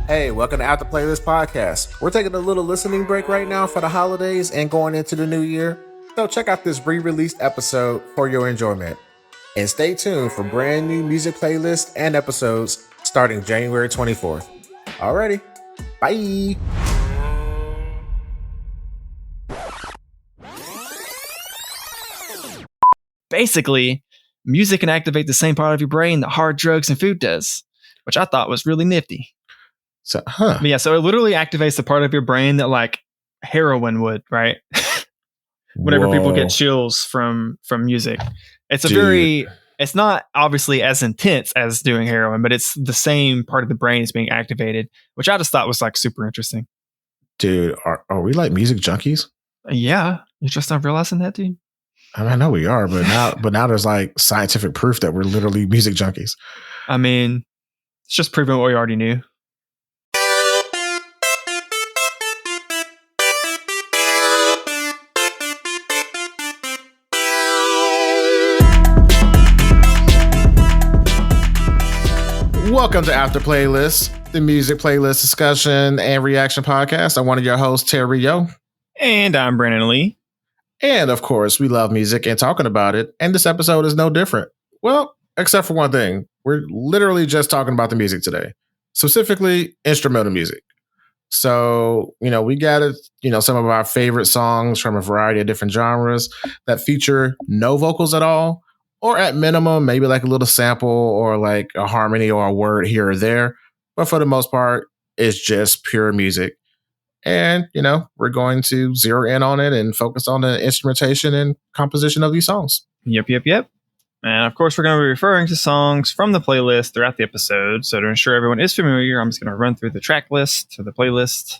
Hey, welcome to After Playlist Podcast. We're taking a little listening break right now for the holidays and going into the new year. So check out this re-released episode for your enjoyment. And stay tuned for brand new music playlists and episodes starting January 24th. Alrighty, bye! Basically, music can activate the same part of your brain that hard drugs and food does, which I thought was really nifty. So it literally activates the part of your brain that like heroin would, right? Whenever people get chills from music. It's it's not obviously as intense as doing heroin, but it's the same part of the brain is being activated, which I just thought was like super interesting. Dude, are we like music junkies? Yeah. You're just not realizing that, dude? I know we are, but now there's like scientific proof that we're literally music junkies. I mean, it's just proving what we already knew. Welcome to After Playlist, the music playlist discussion and reaction podcast. I'm one of your hosts, Terry Yo. And I'm Brandon Lee. And of course, we love music and talking about it. And this episode is no different. Well, except for one thing. We're literally just talking about the music today, specifically instrumental music. So, we gathered, some of our favorite songs from a variety of different genres that feature no vocals at all, or at minimum, maybe like a little sample or like a harmony or a word here or there. But for the most part, it's just pure music. And, we're going to zero in on it and focus on the instrumentation and composition of these songs. Yep. And of course, we're going to be referring to songs from the playlist throughout the episode. So to ensure everyone is familiar, I'm just going to run through the track list or the playlist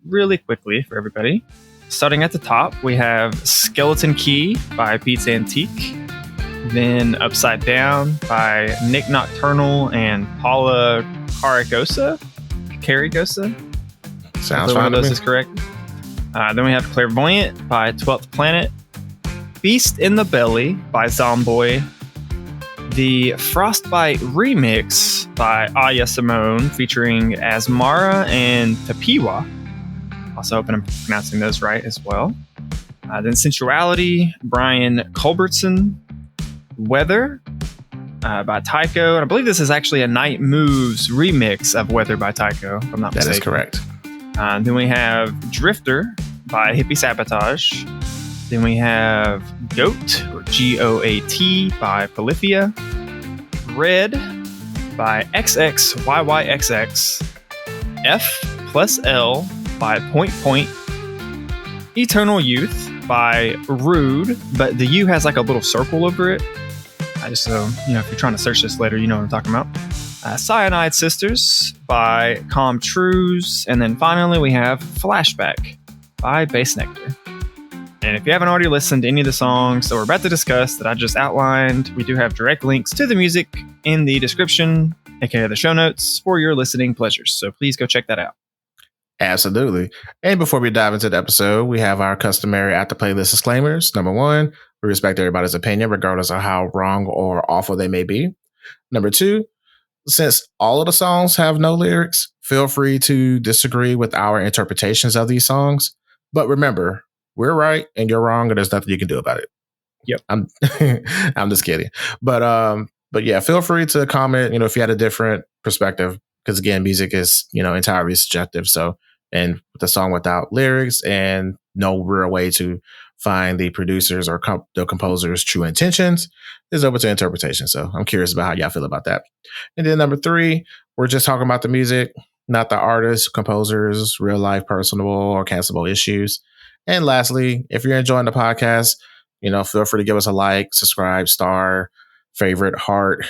really quickly for everybody. Starting at the top, we have Skeleton Key by Pete's Antique. Then Upside Down by Nick Nocturnal and Paula Carregosa. Sounds one fine of those to me. is correct. Then we have Clairvoyant by 12th Planet. Beast in the Belly by Zomboy. The Frostbite remix by Ahya Simone featuring Asmara and Tapiwa. Also hoping I'm pronouncing those right as well. Then Sensuality, Brian Culbertson. Weather by Tycho. And I believe this is actually a Nitemoves remix of Weather by Tycho, if I'm not mistaken. That is correct. Then we have Drifter by Hippie Sabotage. Then we have G.O.A.T or G.O.A.T by Polyphia. Red by xxyyxx. F+L by Point. Eternal Youth by RÜDE, but the U has like a little circle over it. Just so, if you're trying to search this later, you know what I'm talking about. Cyanide Sisters by Truise. And then finally, we have Flashback by Bassnectar. And if you haven't already listened to any of the songs that we're about to discuss that I just outlined, we do have direct links to the music in the description, aka the show notes, for your listening pleasures. So please go check that out. Absolutely. And before we dive into the episode, we have our customary After Playlist disclaimers. Number one, we respect everybody's opinion, regardless of how wrong or awful they may be. Number two, since all of the songs have no lyrics, feel free to disagree with our interpretations of these songs. But remember, we're right and you're wrong, and there's nothing you can do about it. Yep. I'm just kidding. But yeah, feel free to comment, if you had a different perspective, because again, music is, entirely subjective. So, and with the song without lyrics and no real way to find the producers or the composer's true intentions, is open to interpretation. So I'm curious about how y'all feel about that. And then number three, we're just talking about the music, not the artists, composers, real life, personal or cancelable issues. And lastly, if you're enjoying the podcast, feel free to give us a like, subscribe, star, favorite, heart,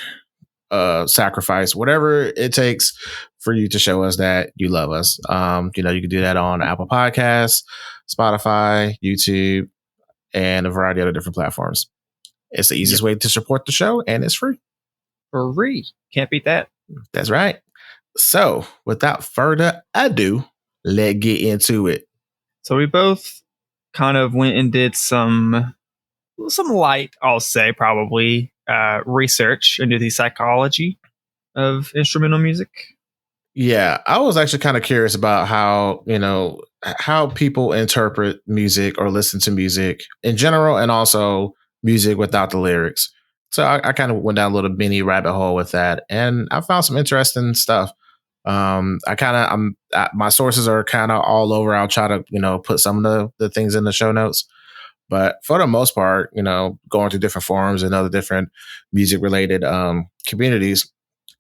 sacrifice, whatever it takes for you to show us that you love us. You can do that on Apple Podcasts, Spotify, YouTube, and a variety of other different platforms. It's the easiest way to support the show, and it's free. Free. Can't beat that. That's right. So, without further ado, let's get into it. So we both kind of went and did some light, I'll say, probably research into the psychology of instrumental music. Yeah, I was actually kind of curious about how, how people interpret music or listen to music in general, and also music without the lyrics. So I kind of went down a little mini rabbit hole with that, and I found some interesting stuff. My sources are kind of all over. I'll try to, put some of the things in the show notes. But for the most part, going to different forums and other different music related communities,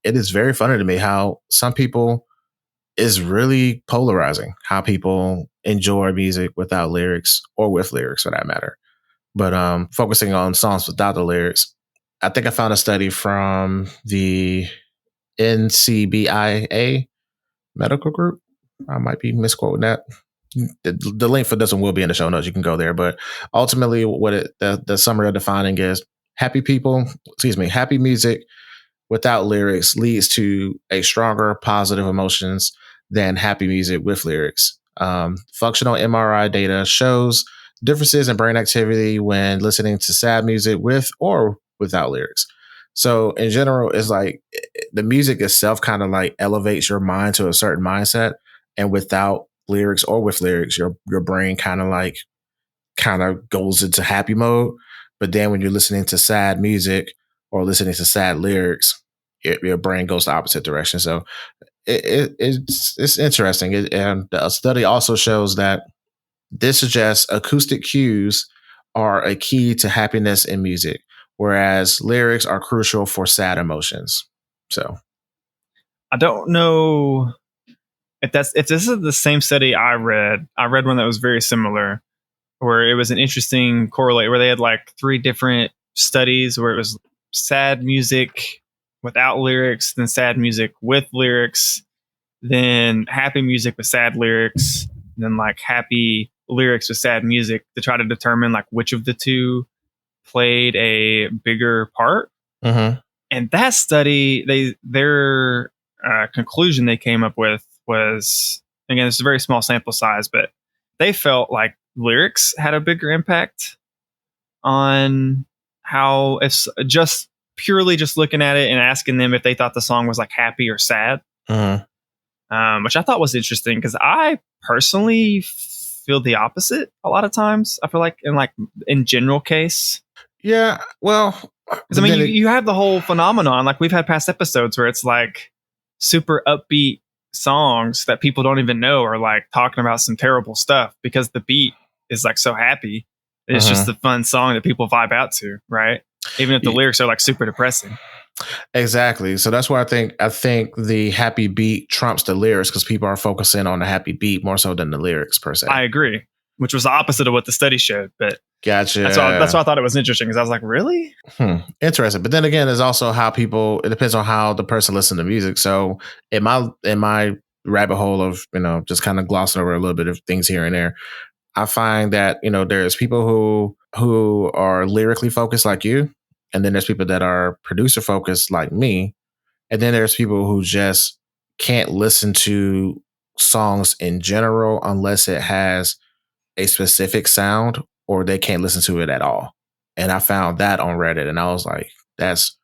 it is very funny to me how some people is really polarizing, how people enjoy music without lyrics or with lyrics for that matter. But focusing on songs without the lyrics, I think I found a study from the NCBIA medical group. I might be misquoting that. The link for this one will be in the show notes. You can go there. But ultimately, the summary of defining is happy music without lyrics leads to a stronger positive emotions than happy music with lyrics. Functional MRI data shows differences in brain activity when listening to sad music with or without lyrics. So in general, it's like the music itself kind of like elevates your mind to a certain mindset, and without lyrics or with lyrics, your brain kind of goes into happy mode. But then when you're listening to sad music or listening to sad lyrics, your brain goes the opposite direction. So it's interesting. And the study also shows that this suggests acoustic cues are a key to happiness in music, whereas lyrics are crucial for sad emotions. So I don't know if this is the same study I read. I read one that was very similar, where it was an interesting correlate, where they had like 3 different studies where it was sad music without lyrics, then sad music with lyrics, then happy music with sad lyrics, then like happy lyrics with sad music, to try to determine like which of the two played a bigger part. Mm-hmm. And that study, their conclusion they came up with was, again, it's a very small sample size, but they felt like lyrics had a bigger impact on how, if just purely just looking at it and asking them if they thought the song was like happy or sad. Mm-hmm. Which I thought was interesting, because I personally feel the opposite a lot of times. I feel like in general case. Yeah, well, because I mean, you have the whole phenomenon. Like, we've had past episodes where it's like super upbeat songs that people don't even know are like talking about some terrible stuff, because the beat is like so happy. It's just a fun song that people vibe out to, right? Even if the lyrics are like super depressing. Exactly. So that's why I think the happy beat trumps the lyrics, because people are focusing on the happy beat more so than the lyrics per se. I agree, which was the opposite of what the study showed. But gotcha. That's why I thought it was interesting, because I was like, really? Interesting. But then again, it's also how it depends on how the person listens to music. So in my rabbit hole of, just kind of glossing over a little bit of things here and there, I find that, there's people who are lyrically focused like you, and then there's people that are producer focused like me, and then there's people who just can't listen to songs in general unless it has a specific sound, or they can't listen to it at all. And I found that on Reddit, and I was like, that's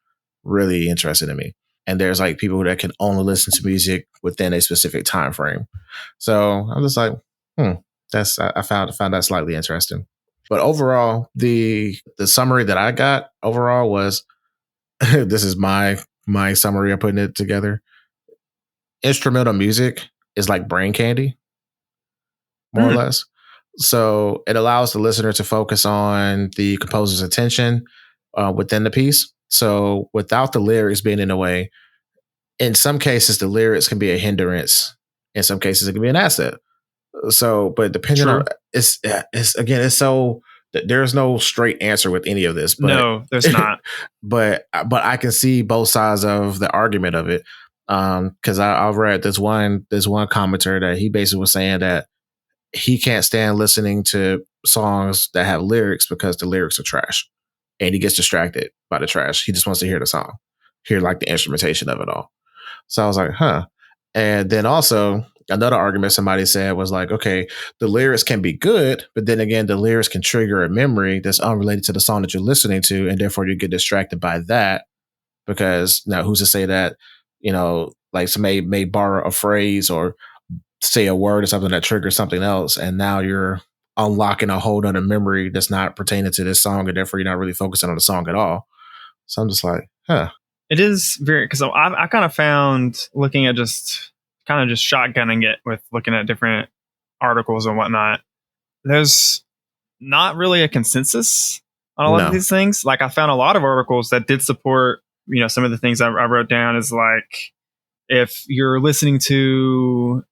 really interesting to me. And there's like people that can only listen to music within a specific time frame. So I'm just like, I found that slightly interesting. But overall, the summary that I got overall was, this is my summary of putting it together. Instrumental music is like brain candy, more or less. So it allows the listener to focus on the composer's attention within the piece. So without the lyrics being in the way, in some cases, the lyrics can be a hindrance. In some cases, it can be an asset. So, but depending on, it's so, there's no straight answer with any of this. But, no, there's not. But I can see both sides of the argument of it. Because I've read this one commenter that he basically was saying that he can't stand listening to songs that have lyrics because the lyrics are trash, and he gets distracted by the trash. He just wants to hear the song, hear like the instrumentation of it all. So I was like, huh. And then also another argument somebody said was like, okay, the lyrics can be good, but then again, the lyrics can trigger a memory that's unrelated to the song that you're listening to, and therefore you get distracted by that. Because now, who's to say that, like somebody may borrow a phrase or say a word or something that triggers something else, and now you're unlocking a whole other memory that's not pertaining to this song, and therefore you're not really focusing on the song at all. So I'm just like, huh. It is very, because I kind of found looking at just shotgunning it with looking at different articles and whatnot. There's not really a consensus on a lot of these things. Like I found a lot of articles that did support, some of the things I wrote down is like, if you're listening to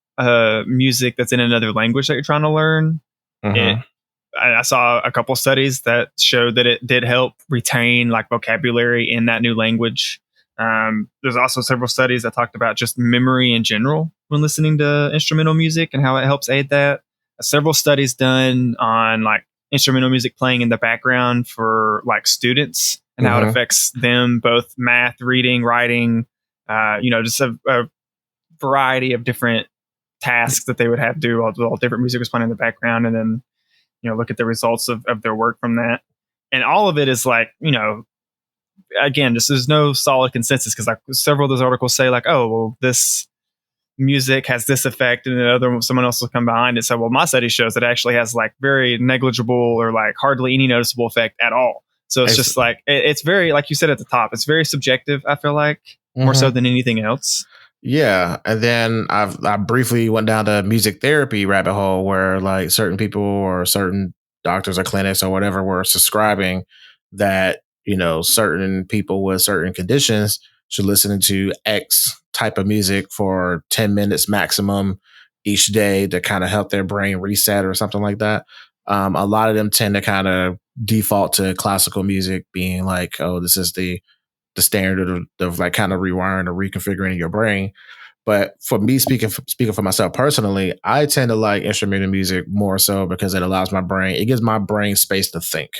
music that's in another language that you're trying to learn, I saw a couple studies that showed that it did help retain like vocabulary in that new language. There's also several studies that talked about just memory in general when listening to instrumental music and how it helps aid that. Several studies done on like instrumental music playing in the background for like students and how it affects them, both math, reading, writing, just a variety of different tasks that they would have to do while different music was playing in the background, and then look at the results of their work from that. And all of it is like, again, just there's no solid consensus, because like several of those articles say like, oh, well, this music has this effect, and then someone else will come behind it. So, well, my study shows that it actually has like very negligible or like hardly any noticeable effect at all. So it's just like, it's very, like you said at the top, it's very subjective, I feel like, more so than anything else. Yeah. And then I briefly went down the music therapy rabbit hole where like certain people or certain doctors or clinics or whatever were subscribing that, certain people with certain conditions should listen to X type of music for 10 minutes maximum each day to kind of help their brain reset or something like that. A lot of them tend to kind of default to classical music, being like, oh, this is the standard of like kind of rewiring or reconfiguring your brain. But for me, speaking for myself personally, I tend to like instrumental music more so because it allows it gives my brain space to think.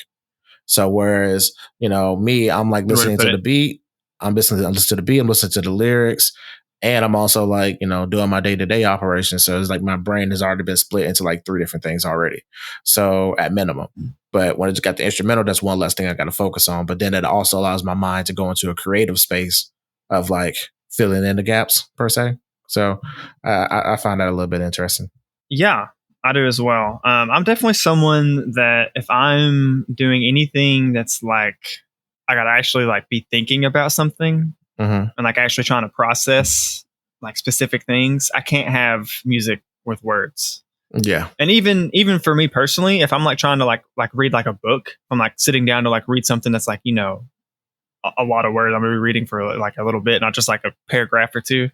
So whereas, me, I'm like listening to the beat, I'm listening to the beat, I'm listening to the lyrics, and I'm also like, doing my day-to-day operations. So it's like my brain has already been split into like 3 different things already. So at minimum. But when it's got the instrumental, that's one less thing I got to focus on. But then it also allows my mind to go into a creative space of like filling in the gaps per se. So I find that a little bit interesting. Yeah, I do as well. I'm definitely someone that if I'm doing anything that's like, I gotta actually like be thinking about something and like actually trying to process like specific things, I can't have music with words. Yeah. And even for me personally, if I'm like trying to like read like a book, I'm like sitting down to like read something that's like, a lot of words, I'm gonna be reading for like a little bit, not just like a paragraph or two.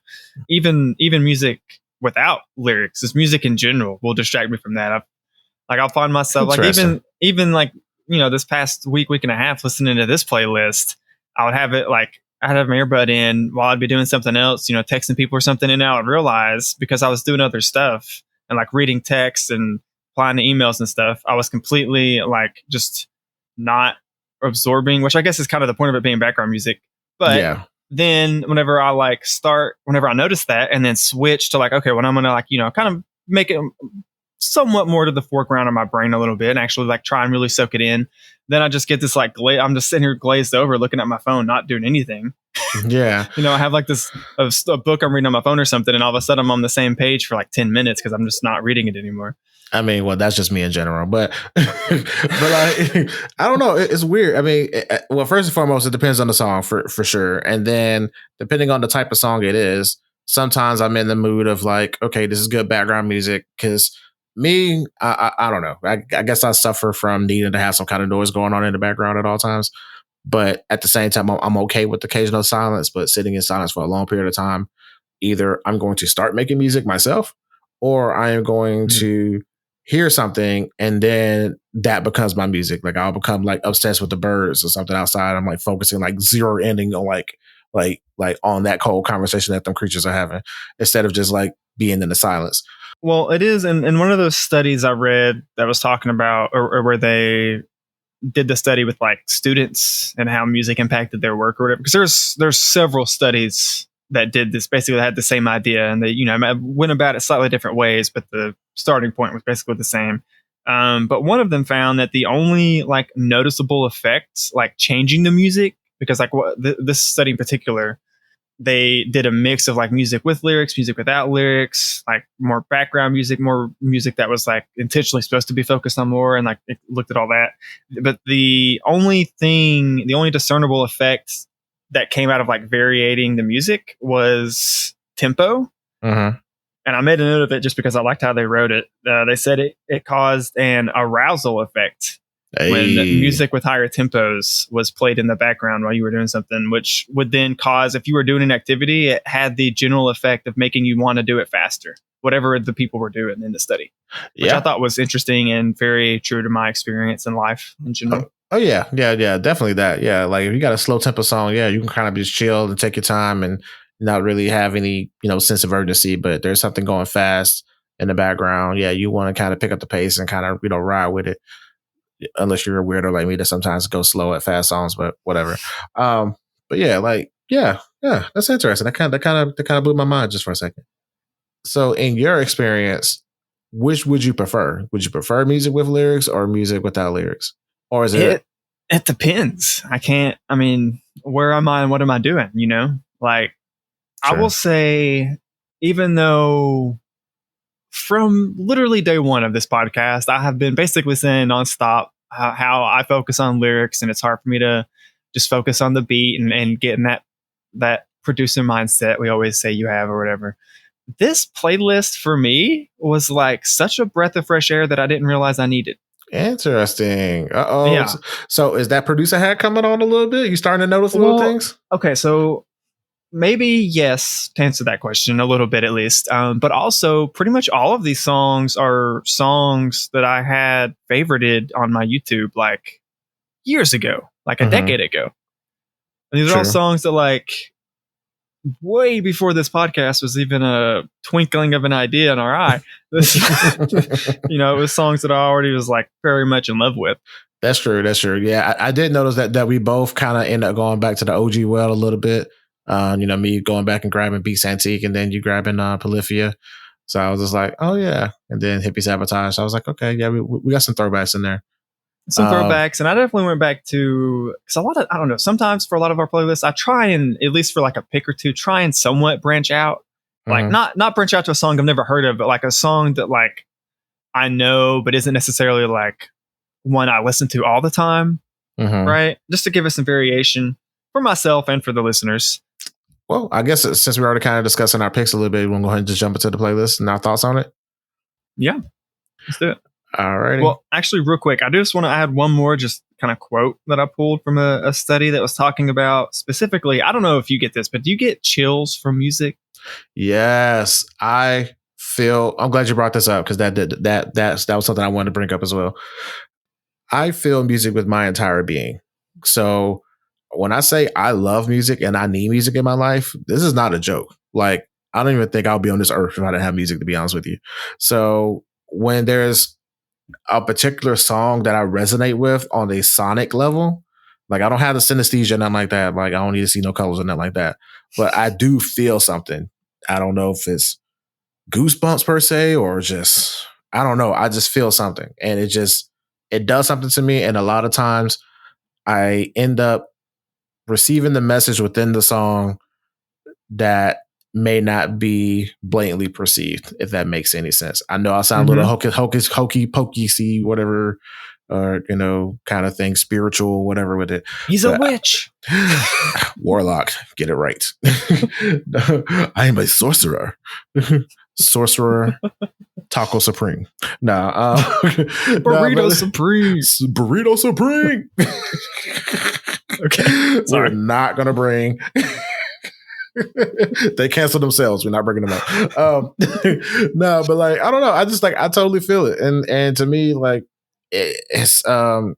Even music without lyrics, just music in general will distract me from that. I'll find myself like even like, this past week and a half listening to this playlist, I would have it like, I'd have my earbud in while I'd be doing something else, texting people or something. And now I realize, because I was doing other stuff and like reading text and replying to emails and stuff, I was completely like just not absorbing, which I guess is kind of the point of it being background music. But then whenever I notice that and then switch to like, okay, when I'm going to like, kind of make it somewhat more to the foreground of my brain a little bit and actually like try and really soak it in, then I just get this like I'm just sitting here glazed over looking at my phone, not doing anything. Yeah. I have like this a book I'm reading on my phone or something, and all of a sudden I'm on the same page for like 10 minutes because I'm just not reading it anymore. I mean, well, that's just me in general, but I don't know. It's weird. I mean, well, first and foremost, it depends on the song for sure. And then depending on the type of song it is, sometimes I'm in the mood of like, okay, this is good background music. Cause me, I don't know. I guess I suffer from needing to have some kind of noise going on in the background at all times. But at the same time, I'm okay with occasional silence, but sitting in silence for a long period of time, either I'm going to start making music myself or I am going to hear something and then that becomes my music. Like I'll become like obsessed with the birds or something outside. I'm like focusing like zero ending on like on that cold conversation that them creatures are having instead of just like being in the silence. Well, it is. And one of those studies I read that was talking about or where they did the study with like students and how music impacted their work or whatever. Because there's several studies that did this, basically had the same idea, and they went about it slightly different ways, but the starting point was basically the same. But one of them found that the only like noticeable effects, like changing the music, because like this study in particular, they did a mix of like music with lyrics, music without lyrics, like more background music, more music that was like intentionally supposed to be focused on more, and like it looked at all that. But the only discernible effect that came out of like variating the music was tempo. Mm-hmm. And I made a note of it just because I liked how they wrote it. They said it caused an arousal effect when music with higher tempos was played in the background while you were doing something, which would then cause, if you were doing an activity, it had the general effect of making you want to do it faster, whatever the people were doing in the study, which I thought was interesting and very true to my experience in life in general. Oh yeah, definitely that. Yeah, like if you got a slow tempo song, you can kind of just chill and take your time and not really have any, sense of urgency, but there's something going fast in the background. Yeah, you want to kind of pick up the pace and kind of, ride with it. Unless you're a weirdo like me that sometimes goes slow at fast songs, but whatever. But yeah, that's interesting. That kind of blew my mind just for a second. So in your experience, which would you prefer? Would you prefer music with lyrics or music without lyrics? Or is it depends. Where am I and what am I doing? Like, sure. I will say, even though from literally day one of this podcast, I have been basically saying nonstop how I focus on lyrics, and it's hard for me to just focus on the beat and get in that producer mindset we always say you have or whatever. This playlist for me was like such a breath of fresh air that I didn't realize I needed. Interesting. Uh-oh. Yeah. So is that producer hat coming on a little bit? You starting to notice little things? Okay, so maybe yes, to answer that question a little bit at least. But also pretty much all of these songs are songs that I had favorited on my YouTube like years ago, like a decade ago. And these are all songs that like way before this podcast was even a twinkling of an idea in our eye. It was songs that I already was like very much in love with. That's true. Yeah, I did notice that we both kind of end up going back to the OG well a little bit. Me going back and grabbing Beats Antique, and then you grabbing Polyphia. So I was just like, oh yeah. And then Hippie Sabotage. So I was like, okay, yeah, we got some throwbacks in there. Some throwbacks, and I definitely went back to, because I don't know, sometimes for a lot of our playlists, I try and, at least for like a pick or two, try and somewhat branch out. Like not branch out to a song I've never heard of, but like a song that like I know, but isn't necessarily like one I listen to all the time. Right? Just to give us some variation for myself and for the listeners. Well, I guess since we're already kind of discussing our picks a little bit, we'll go ahead and just jump into the playlist and our thoughts on it. Yeah, let's do it. All right. Well, actually, real quick, I just want to add one more just kind of quote that I pulled from a study that was talking about specifically. I don't know if you get this, but do you get chills from music? Yes, I'm glad you brought this up, because that was something I wanted to bring up as well. I feel music with my entire being. So when I say I love music and I need music in my life, this is not a joke. Like, I don't even think I'll be on this earth if I didn't have music, to be honest with you. So when there's a particular song that I resonate with on a sonic level, like I don't have the synesthesia, nothing like that. Like I don't need to see no colors or nothing like that. But I do feel something. I don't know if it's goosebumps per se or just, I don't know. I just feel something, and it does something to me. And a lot of times I end up receiving the message within the song that may not be blatantly perceived, if that makes any sense. I know I sound a little hokey pokey, whatever, or kind of thing, spiritual, whatever with it. He's a witch. Warlock, get it right. I am a sorcerer. Taco Supreme. Burrito Supreme. Burrito Supreme. Okay. Sorry. We're not gonna bring. They canceled themselves. We're not bringing them up. No, but like I don't know. I just like I totally feel it, and to me like it's I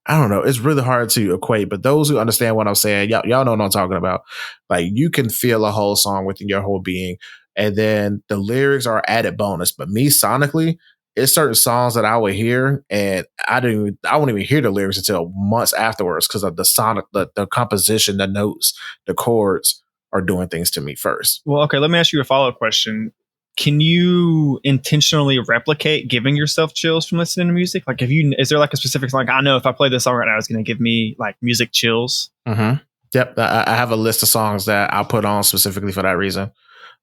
don't know. It's really hard to equate, but those who understand what I'm saying, y'all know what I'm talking about. Like you can feel a whole song within your whole being, and then the lyrics are added bonus. But me sonically, it's certain songs that I would hear, and I won't even hear the lyrics until months afterwards because of the sonic, the composition, the notes, the chords are doing things to me first. Well, okay, let me ask you a follow-up question. Can you intentionally replicate giving yourself chills from listening to music? Like, is there like a specific, like, I know if I play this song right now, it's going to give me like music chills? Mm-hmm. Yep, I have a list of songs that I'll put on specifically for that reason.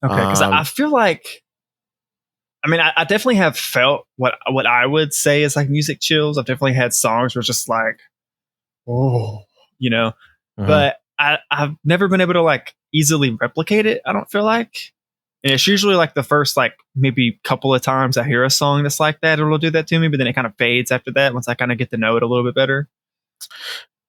Okay, because I feel like, I mean, I definitely have felt what I would say is like music chills. I've definitely had songs where it's just like, oh, but I've never been able to like easily replicate it. I don't feel like, and it's usually like the first like maybe couple of times I hear a song that's like that, it'll do that to me. But then it kind of fades after that once I kind of get to know it a little bit better.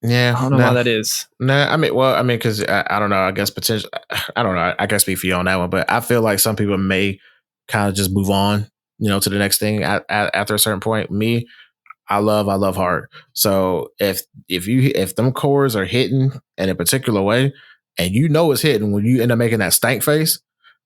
Yeah, I don't know why that is. Nah, because I don't know. I guess potential. I don't know. I can speak for you on that one, but I feel like some people may kind of just move on, to the next thing after a certain point. Me, I love hard. So if them chords are hitting in a particular way, and it's hitting when you end up making that stank face,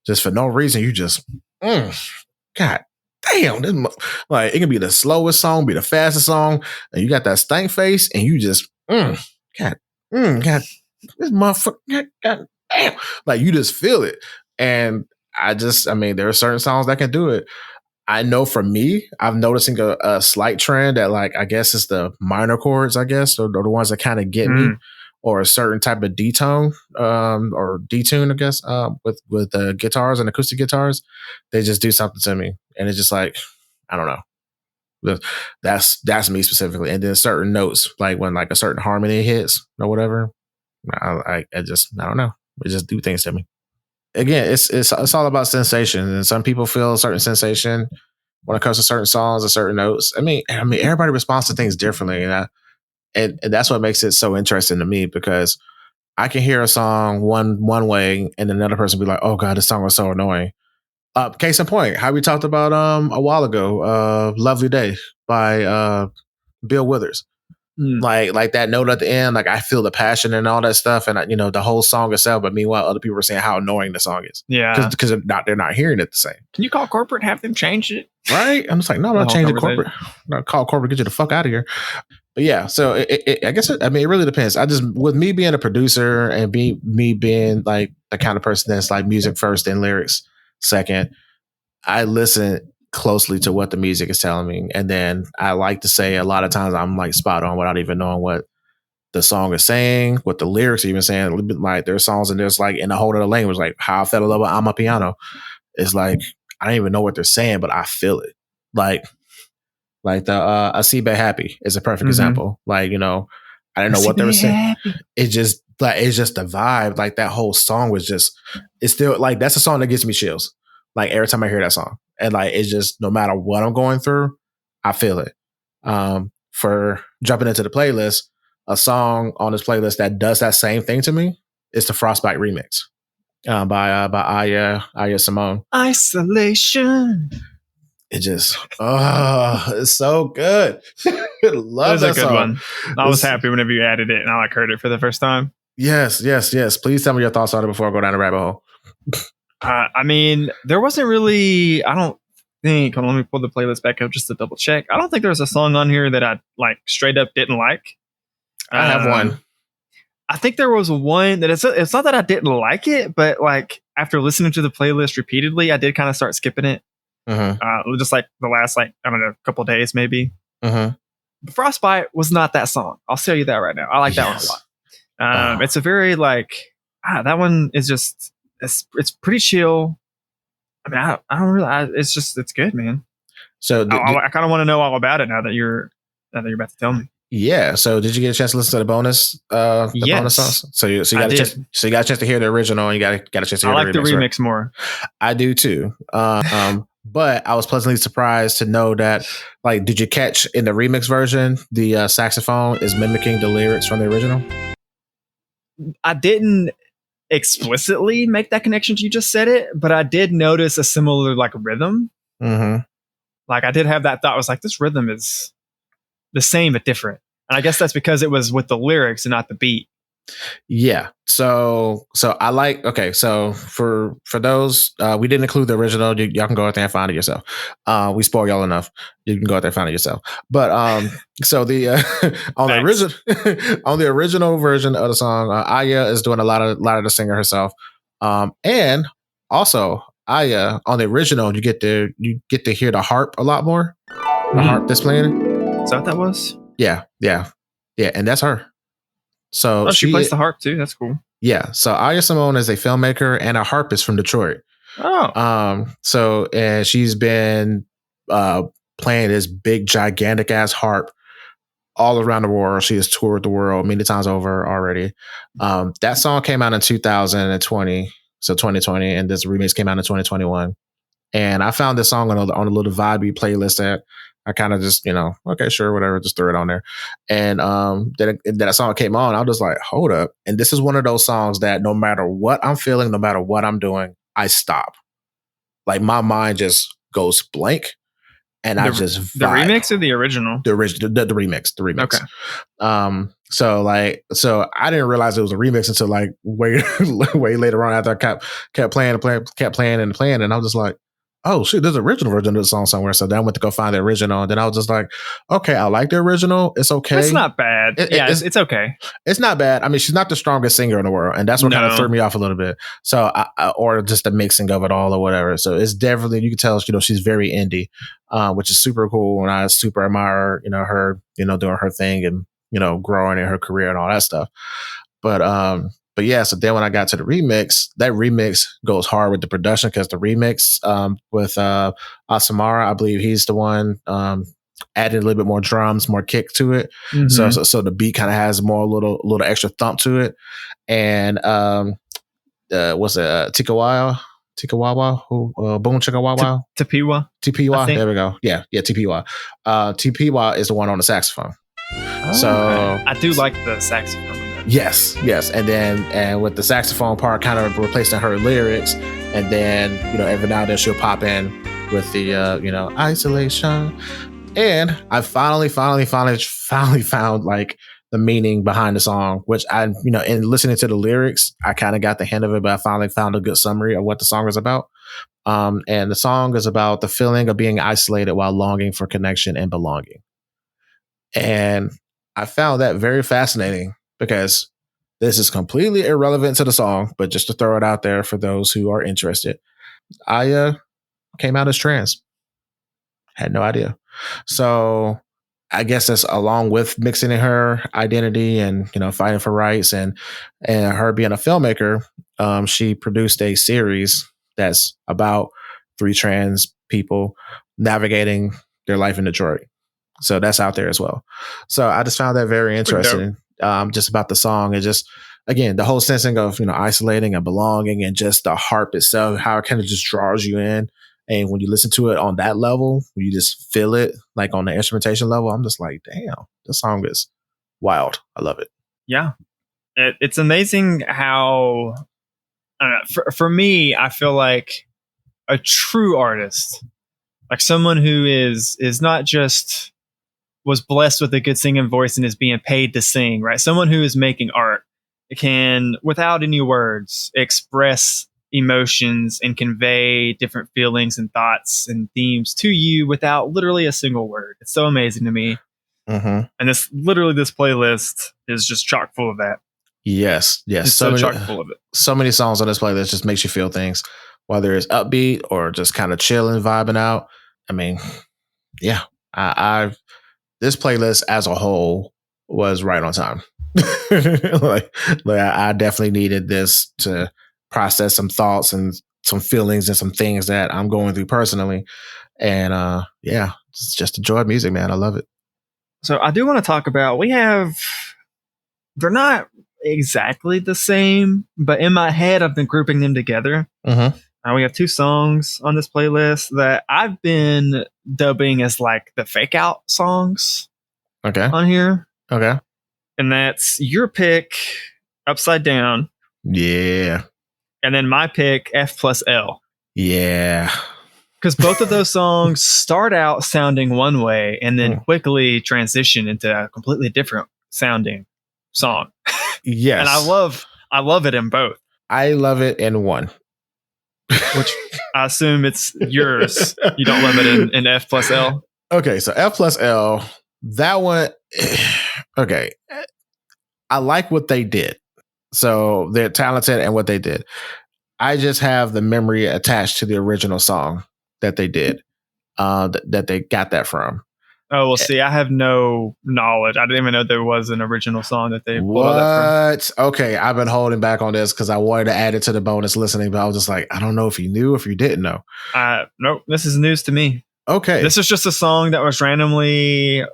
just for no reason, you just, God damn, like it can be the slowest song, be the fastest song, and you got that stank face, and you just, God, this motherfucker, God damn, like you just feel it. And there are certain songs that can do it. I know for me, I'm noticing a slight trend that, like, I guess it's the minor chords, I guess, or the ones that kind of get me, or a certain type of detone, or detune, I guess, with the guitars and acoustic guitars. They just do something to me, and it's just like, I don't know. That's me specifically. And then certain notes, like when like a certain harmony hits or whatever, I don't know. It just do things to me. Again, it's all about sensation, and some people feel a certain sensation when it comes to certain songs or certain notes. I mean, everybody responds to things differently, and that's what makes it so interesting to me, because I can hear a song one way, and then another person be like, "Oh God, this song was so annoying." Case in point, how we talked about a while ago, "Lovely Day" by Bill Withers. Like that note at the end, like I feel the passion and all that stuff, and the whole song itself. But meanwhile, other people are saying how annoying the song is. Yeah, because they're not hearing it the same. Can you call corporate and have them change it? Right? I'm just like, no, I'm not changing corporate. No, call corporate, get you the fuck out of here. But yeah, so I guess it really depends. With me being a producer and me being like the kind of person that's like music first and lyrics second, I listen closely to what the music is telling me. And then I like to say a lot of times I'm like spot on without even knowing what the song is saying, what the lyrics are even saying. Like there's songs and there's like in a whole other language, like how I fell in love with I'm a Piano. It's like, I don't even know what they're saying, but I feel it. Like the I See Be Happy is a perfect example. Like, I didn't know what they were saying. It's just the vibe. Like that whole song was just, it's still like, that's a song that gives me chills. Like every time I hear that song. And like, it's just, no matter what I'm going through, I feel it. For jumping into the playlist, a song on this playlist that does that same thing to me is the Frostbite remix by Ahya Simone. Isolation. It just, it's so good. Love that song. One. I was happy whenever you added it and I heard it for the first time. Yes. Please tell me your thoughts on it before I go down the rabbit hole. I mean, there wasn't really, I don't think, hold on, let me pull the playlist back up just to double check. I don't think there's a song on here that I like straight up didn't like. I have one. I think there was one that it's not that I didn't like it, but like after listening to the playlist repeatedly, I did kind of start skipping it. Just like the last, like, I don't know, couple of days maybe. Frostbite was not that song. I'll tell you that right now. I like that one a lot. It's a very like, that one is just, it's pretty chill. I mean, I don't really, it's good, man. So I kind of want to know all about it now that you're about to tell me. Yeah. So did you get a chance to listen to the bonus? Bonus songs? So you got a chance. So you got a chance to hear the original, and you got a chance to hear the remix. I like the remix, right? More. I do too. But I was pleasantly surprised to know that, like, did you catch in the remix version the saxophone is mimicking the lyrics from the original? I didn't explicitly make that connection. You just said it, but I did notice a similar like rhythm. Like I did have that thought. I was like, this rhythm is the same but different, and I guess that's because it was with the lyrics and not the beat. Yeah. So I like, okay. So for those, we didn't include the original. Y'all can go out there and find it yourself. We spoil y'all enough. You can go out there and find it yourself. But, so the, on the original version of the song, Ahya is doing a lot of the singer herself. And also Ahya on the original, you get to hear the harp a lot more. The harp that's playing. Is that what that was? Yeah. And that's her. So she plays the harp too. That's cool. Yeah. So Ahya Simone is a filmmaker and a harpist from Detroit. Oh. So and she's been playing this big gigantic ass harp all around the world. She has toured the world many times over already. That song came out in 2020, so 2020, and this remix came out in 2021. And I found this song on a little vibey playlist that I kind of just, okay, sure, whatever, just threw it on there. And that song came on, I was just like, hold up. And this is one of those songs that no matter what I'm feeling, no matter what I'm doing, I stop. Like my mind just goes blank. And I just vibe. The remix or the original? The remix. The remix. Okay. So I didn't realize it was a remix until like way later on after I kept playing, and I was just like, oh shit, there's an original version of the song somewhere. So then I went to go find the original, and then I was just like, okay, I like the original. It's okay. It's not bad. It's okay. It's not bad. I mean, she's not the strongest singer in the world, and that's what kind of threw me off a little bit. So, or just the mixing of it all or whatever. So it's definitely, you can tell, she's very indie, which is super cool, and I super admire, her, doing her thing and growing in her career and all that stuff. But yeah, so then when I got to the remix, that remix goes hard with the production because the remix with Asmara, I believe he's the one adding a little bit more drums, more kick to it. Mm-hmm. So the beat kind of has more little extra thump to it. And what's it? Tikawawa, Boom Chicka Wawa, Tapiwa. There we go. Yeah, Tapiwa. Tapiwa is the one on the saxophone. Oh, so okay. I do like the saxophone. Yes. And with the saxophone part kind of replacing her lyrics. And then, every now and then she'll pop in with the, isolation. And I finally found like the meaning behind the song, which I, in listening to the lyrics, I kind of got the hint of it, but I finally found a good summary of what the song is about. And the song is about the feeling of being isolated while longing for connection and belonging. And I found that very fascinating, because this is completely irrelevant to the song, but just to throw it out there for those who are interested, Ahya came out as trans. Had no idea. So I guess that's along with mixing in her identity and, fighting for rights and her being a filmmaker, she produced a series that's about 3 trans people navigating their life in Detroit. So that's out there as well. So I just found that very interesting. Just about the song and just, again, the whole sensing of, isolating and belonging and just the harp itself, how it kind of just draws you in. And when you listen to it on that level, you just feel it like on the instrumentation level. I'm just like, damn, this song is wild. I love it. Yeah. It's amazing how, I don't know, for me, I feel like a true artist, like someone who is not just was blessed with a good singing voice and is being paid to sing, right? Someone who is making art can, without any words, express emotions and convey different feelings and thoughts and themes to you without literally a single word. It's so amazing to me. Mm-hmm. And this playlist is just chock full of that. Yes. It's so chock full of it. So many songs on this playlist just makes you feel things, whether it's upbeat or just kind of chilling, vibing out. I mean, yeah, this playlist as a whole was right on time. like I definitely needed this to process some thoughts and some feelings and some things that I'm going through personally. And yeah, it's just a joy of music, man. I love it. So I do want to talk about, they're not exactly the same, but in my head, I've been grouping them together. Mm-hmm. We have 2 songs on this playlist that I've been dubbing as like the fake out songs. Okay. On here. Okay. And that's your pick, Upside Down. Yeah. And then my pick, F+L. Yeah. Because both of those songs start out sounding one way and then quickly transition into a completely different sounding song. Yes. And I love it in both. I love it in one. Which I assume it's yours. You don't love it in F+L? Okay, so F+L, that one, okay. I like what they did. So they're talented and what they did. I just have the memory attached to the original song that they did, that they got that from. Oh, well, see, I have no knowledge. I didn't even know there was an original song that they pulled What? that from. Okay, I've been holding back on this because I wanted to add it to the bonus listening, but I was just like, I don't know if you knew, if you didn't know. Nope, this is news to me. Okay. This is just a song that was randomly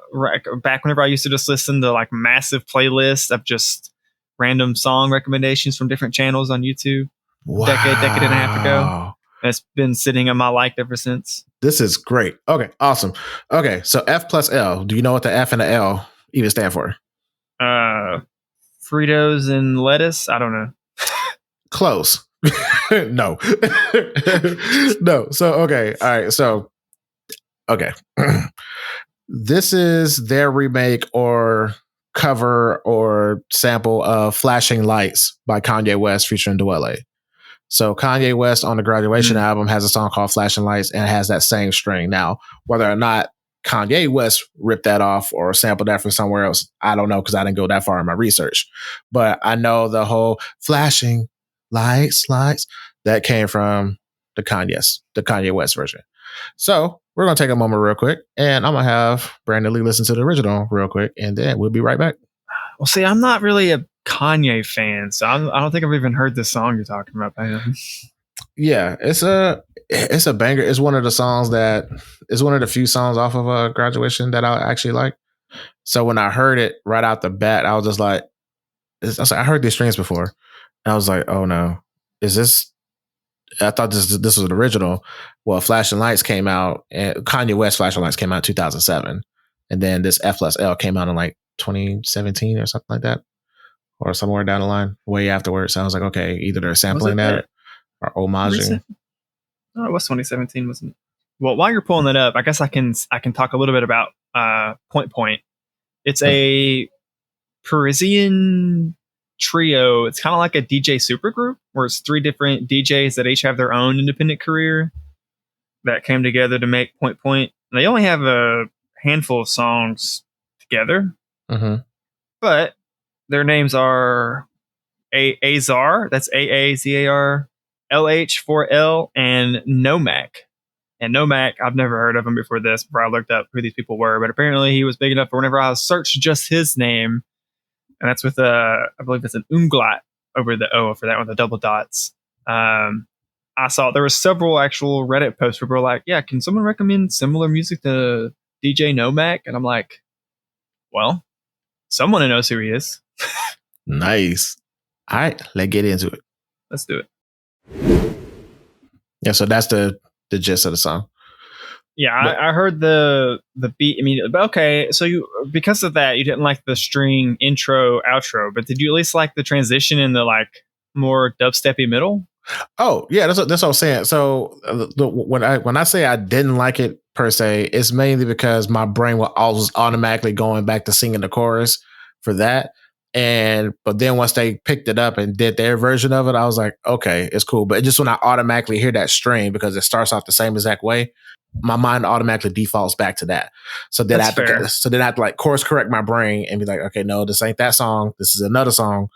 back whenever I used to just listen to like massive playlists of just random song recommendations from different channels on YouTube. Wow. Decade and a half ago. And it's been sitting on my liked ever since. This is great. Okay, awesome. Okay, so F plus L. Do you know what the F and the L even stand for? Fritos and lettuce? I don't know. Close. No. No. So, okay. All right. So, okay. This is their remake or cover or sample of Flashing Lights by Kanye West featuring Dwele. So Kanye West on the Graduation album has a song called Flashing Lights and it has that same string. Now, whether or not Kanye West ripped that off or sampled that from somewhere else, I don't know because I didn't go that far in my research. But I know the whole Flashing Lights, that came from the Kanye West version. So we're going to take a moment real quick and I'm going to have Brandon Lee listen to the original real quick and then we'll be right back. Well, see, I'm not really a Kanye fan, so I don't think I've even heard the song you're talking about. Yeah, it's a banger. It's one of the songs that is one of the few songs off of Graduation that I actually like. So when I heard it right out the bat, I was just like, I heard these strings before. And I was like, oh no, is this? I thought this was the original. Well, Flashing Lights came out, and Kanye West Flashing Lights came out in 2007, and then this F plus L came out in like 2017 or something like that, or somewhere down the line, way afterwards. So I was like, okay, either they're sampling that or homaging. Oh, it was 2017, wasn't it? Well, while you're pulling that up, I guess I can talk a little bit about Point. It's a Parisian trio. It's kind of like a DJ supergroup where it's 3 different DJs that each have their own independent career that came together to make Point. And they only have a handful of songs together, but their names are Azar, that's Aazar, LH4L, and Nomak. And Nomak, I've never heard of him before this, before I looked up who these people were, but apparently he was big enough for whenever I searched just his name, and that's with I believe it's an umlaut over the O for that one, the double dots. I saw there were several actual Reddit posts where people were like, yeah, can someone recommend similar music to DJ Nomak? And I'm like, well, someone knows who he is. Nice. All right, let's get into it. Let's do it. Yeah, so that's the gist of the song. Yeah, I heard the beat immediately. But okay, so you, because of that, you didn't like the string intro, outro, but did you at least like the transition in the like more dubsteppy middle? Oh yeah, that's what I'm saying. So when I say I didn't like it per se, it's mainly because my brain was automatically going back to singing the chorus for that. But then once they picked it up and did their version of it, I was like, okay, it's cool. But just when I automatically hear that string, because it starts off the same exact way, my mind automatically defaults back to that. So then I have to like course correct my brain and be like, okay, no, this ain't that song. This is another song.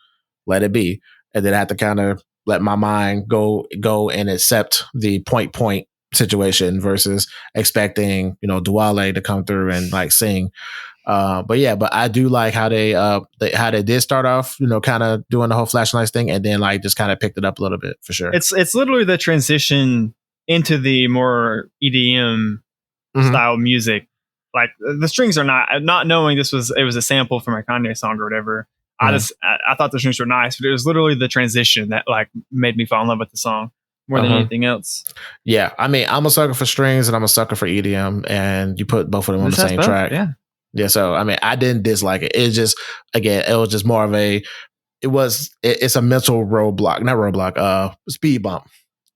Let it be. And then I have to kind of let my mind go and accept the point situation versus expecting, Dwele to come through and like sing. But I do like how they did start off, kind of doing the whole Flashing Lights thing, and then like just kind of picked it up a little bit for sure. It's literally the transition into the more EDM style music. Like the strings are not knowing it was a sample from a Kanye song or whatever. I thought the strings were nice, but it was literally the transition that like made me fall in love with the song more than anything else. Yeah, I mean, I'm a sucker for strings and I'm a sucker for EDM, and you put both of them on the same track. Yeah, so I mean, I didn't dislike it. It's just, again, it was just more of it's a mental speed bump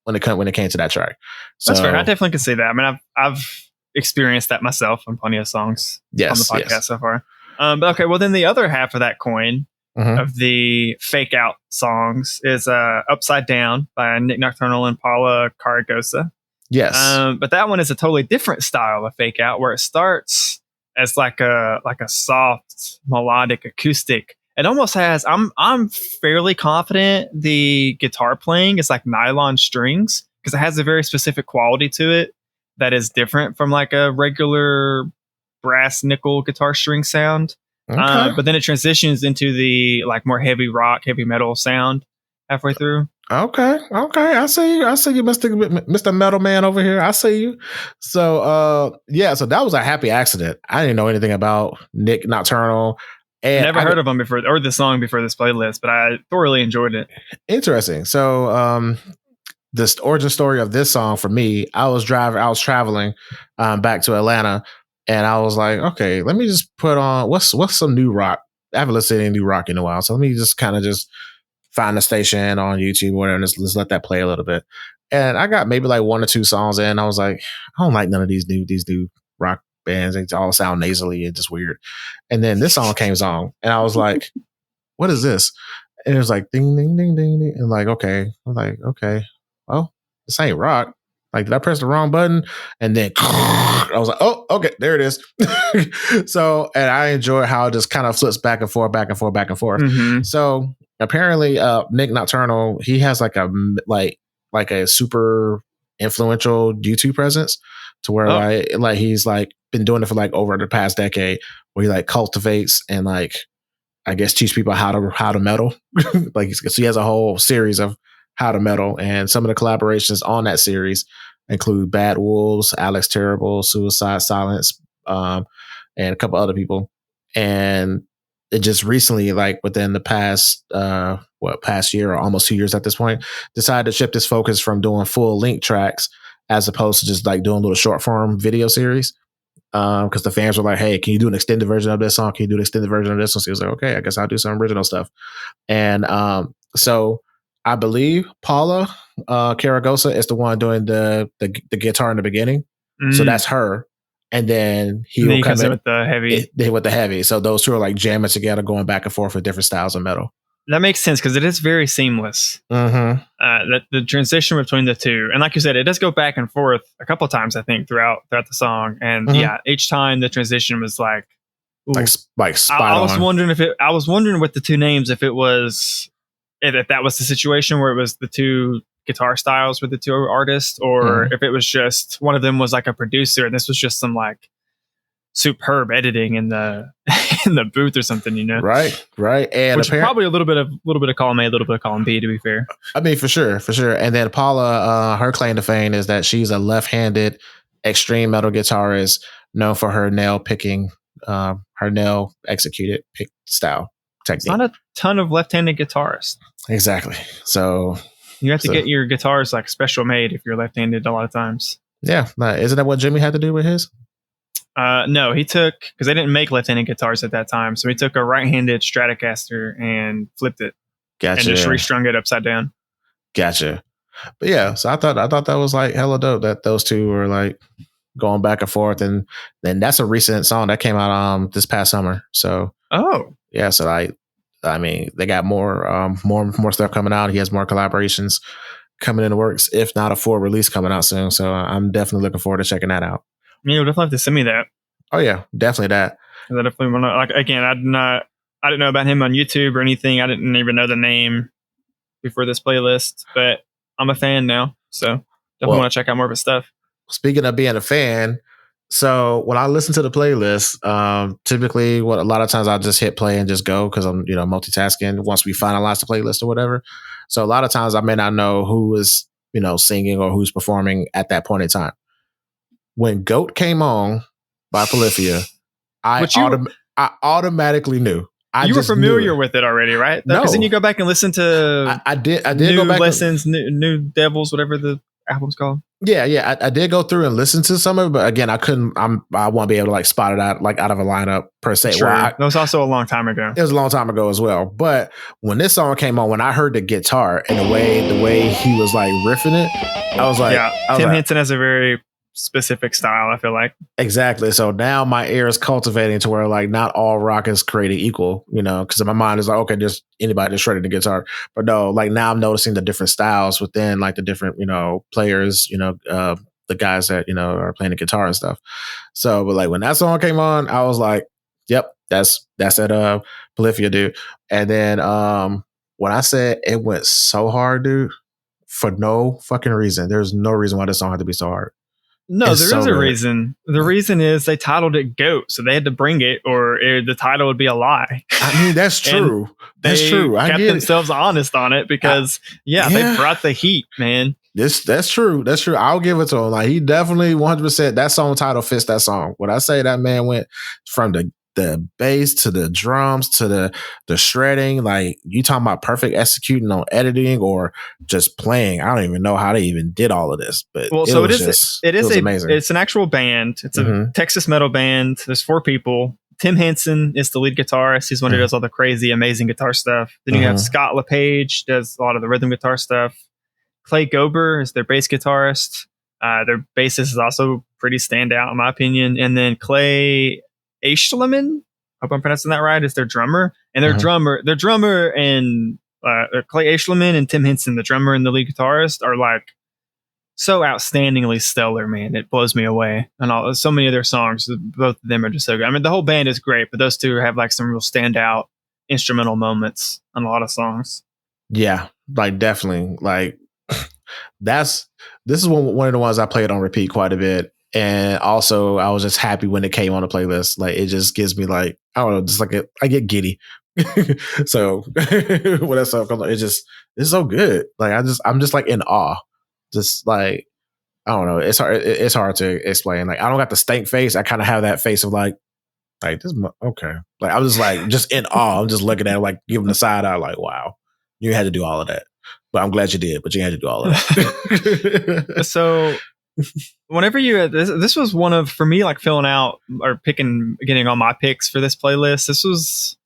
when it came to that track. So, that's fair. I definitely can see that. I mean, I've experienced that myself on plenty of songs on the podcast so far. But okay, well then the other half of that coin of the fake out songs is Upside Down by Nocturnal and Paula Carregosa. Yes. But that one is a totally different style of fake out where it starts as like a soft melodic acoustic. It almost has, I'm fairly confident the guitar playing is like nylon strings because it has a very specific quality to it that is different from like a regular brass nickel guitar string sound. Okay. But then it transitions into the like more heavy rock, heavy metal sound halfway through. Okay. I see you, Mr. Metal Man over here. I see you. So so that was a happy accident. I didn't know anything about Nick Nocturnal. And Never heard of him before, or the song before this playlist, but I thoroughly enjoyed it. Interesting. So this origin story of this song for me, I was traveling back to Atlanta, and I was like, okay, let me just put on what's some new rock. I haven't listened to any new rock in a while, so let me just kind of just find a station on YouTube or whatever, and just let that play a little bit. And I got maybe like 1 or 2 songs in. I was like, I don't like none of these new rock bands. They all sound nasally and just weird. And then this song came on, and I was like, what is this? And it was like ding ding ding ding ding. And like, okay. I'm like, okay, well, this ain't rock. Like, did I press the wrong button? And then I was like, oh, okay, there it is. So, and I enjoy how it just kind of flips back and forth, back and forth, back and forth. Mm-hmm. So apparently, Nick Nocturnal, he has like a super influential YouTube presence to where like he's like been doing it for like over the past decade, where he like cultivates and like, I guess, teach people how to metal. Like, so he has a whole series of how to metal, and some of the collaborations on that series include Bad Wolves, Alex Terrible, Suicide Silence, and a couple other people. And it just recently, like within the past year or almost 2 years at this point, decided to shift its focus from doing full length tracks as opposed to just like doing little short form video series. Because the fans were like, hey, can you do an extended version of this song? Can you do an extended version of this one? So he was like, okay, I guess I'll do some original stuff. And so I believe Paula Carregosa is the one doing the guitar in the beginning. So that's her. And then he will come in with the heavy. So those two are like jamming together, going back and forth with different styles of metal. That makes sense because it is very seamless. Mm-hmm. The transition between the two, and like you said, it does go back and forth a couple of times, I think, throughout the song. And yeah, each time the transition was like, ooh. like spot I was on. wondering with the two names if that was the situation where it was the two guitar styles with the two artists, or if it was just one of them was like a producer and this was just some like superb editing in the in the booth or something, you know? Right. And which is probably a little bit of column A, a little bit of column B, to be fair. I mean, for sure. And then Paula, her claim to fame is that she's a left-handed extreme metal guitarist known for her nail picking, her nail executed pick style technique. It's not a ton of left-handed guitarists. Exactly. So you have to get your guitars like special made if you're left-handed a lot of times. Yeah. Isn't that what Jimmy had to do with his? No, he took, because they didn't make left-handed guitars at that time, so he took a right-handed Stratocaster and flipped it. Gotcha. And just restrung it upside down. Gotcha. But yeah, so I thought that was like hella dope that those two were like going back and forth, and then that's a recent song that came out this past summer. So yeah, so I mean, they got more stuff coming out. He has more collaborations coming in the works, if not a full release coming out soon. So I'm definitely looking forward to checking that out. You'll definitely have to send me that. Oh yeah, definitely that. I definitely want to. Like, again, I didn't know about him on YouTube or anything. I didn't even know the name before this playlist, but I'm a fan now, so definitely want to check out more of his stuff. Speaking of being a fan, so when I listen to the playlist, typically, a lot of times I'll just hit play and just go because I'm multitasking. Once we finalize the playlist or whatever, so a lot of times I may not know who is singing or who's performing at that point in time. When G.O.A.T came on by Polyphia, I automatically knew. You were familiar with it already, right? No, because then you go back and listen to. I did New go back. Lessons, New Devils, whatever the album's called. Yeah. I did go through and listen to some of it, but again, I couldn't. I won't be able to like spot it out of a lineup per se. Sure. That was also a long time ago. It was a long time ago as well. But when this song came on, when I heard the guitar and the way he was like riffing it, I was like, Tim Henson has a very specific style, I feel like. Exactly. So now my ear is cultivating to where like not all rock is created equal, because in my mind is like, okay, just anybody just shredding the guitar. But no, like now I'm noticing the different styles within like the different, players, the guys that, are playing the guitar and stuff. So, but like when that song came on, I was like, yep, that's that Polyphia dude. And then when I said it went so hard, dude, for no fucking reason, there's no reason why this song had to be so hard. No, there is a reason. The reason is they titled it G.O.A.T, so they had to bring it, or the title would be a lie. I mean, that's true. That's true. I kept themselves honest on it because, they brought the heat, man. That's true. That's true. I'll give it to him. Like, he definitely 100%. That song title fits that song. When I say that man went from the bass to the drums to the shredding, like, you talking about perfect executing on editing or just playing. I don't even know how they even did all of this, but it is amazing. It's an actual band. It's a Texas metal band. There's 4 people. Tim Henson is the lead guitarist. He's one who does all the crazy, amazing guitar stuff. Then you have Scott LePage, does a lot of the rhythm guitar stuff. Clay Gober is their bass guitarist. Their bassist is also pretty standout in my opinion. And then Clay Eschleman, hope I'm pronouncing that right, is their drummer. And their drummer and Clay Eschleman and Tim Henson, the drummer and the lead guitarist, are like so outstandingly stellar, man. It blows me away. And so many of their songs, both of them are just so good. I mean, the whole band is great, but those two have like some real standout instrumental moments on a lot of songs. Yeah, like definitely. Like this is one of the ones I played on repeat quite a bit. And also I was just happy when it came on the playlist. Like, it just gives me like, I don't know, just like I get giddy. So when that song comes on, it's so good. Like, I'm just like in awe. Just like, I don't know. It's hard to explain. Like, I don't got the stank face. I kind of have that face of like this. Okay. Like, I was just in awe. I'm just looking at it, like giving the side eye, like, wow, you had to do all of that. But I'm glad you did, but you had to do all of that. So whenever this was one of, for me, like filling out or getting all my picks for this playlist, this was,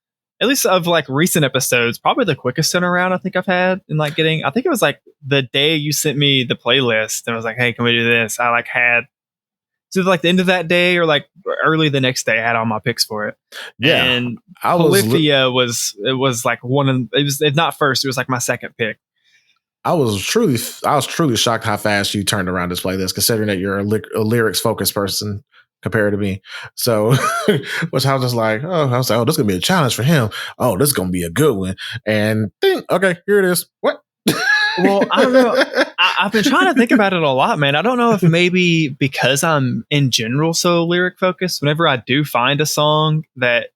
at least of like recent episodes, probably the quickest turnaround I think I've had in like getting, I think it was like the day you sent me the playlist and I was like, hey, can we do this? I like had, so like the end of that day or like early the next day, I had all my picks for it. Yeah. And Polyphia was like if not first, it was like my second pick. I was truly shocked how fast you turned around this playlist, considering that you're a lyrics focused person compared to me. So, which I was just like, this is gonna be a challenge for him. Oh, this is gonna be a good one. And okay, here it is. What? Well, I don't know. I've been trying to think about it a lot, man. I don't know if maybe because I'm in general so lyric focused, whenever I do find a song that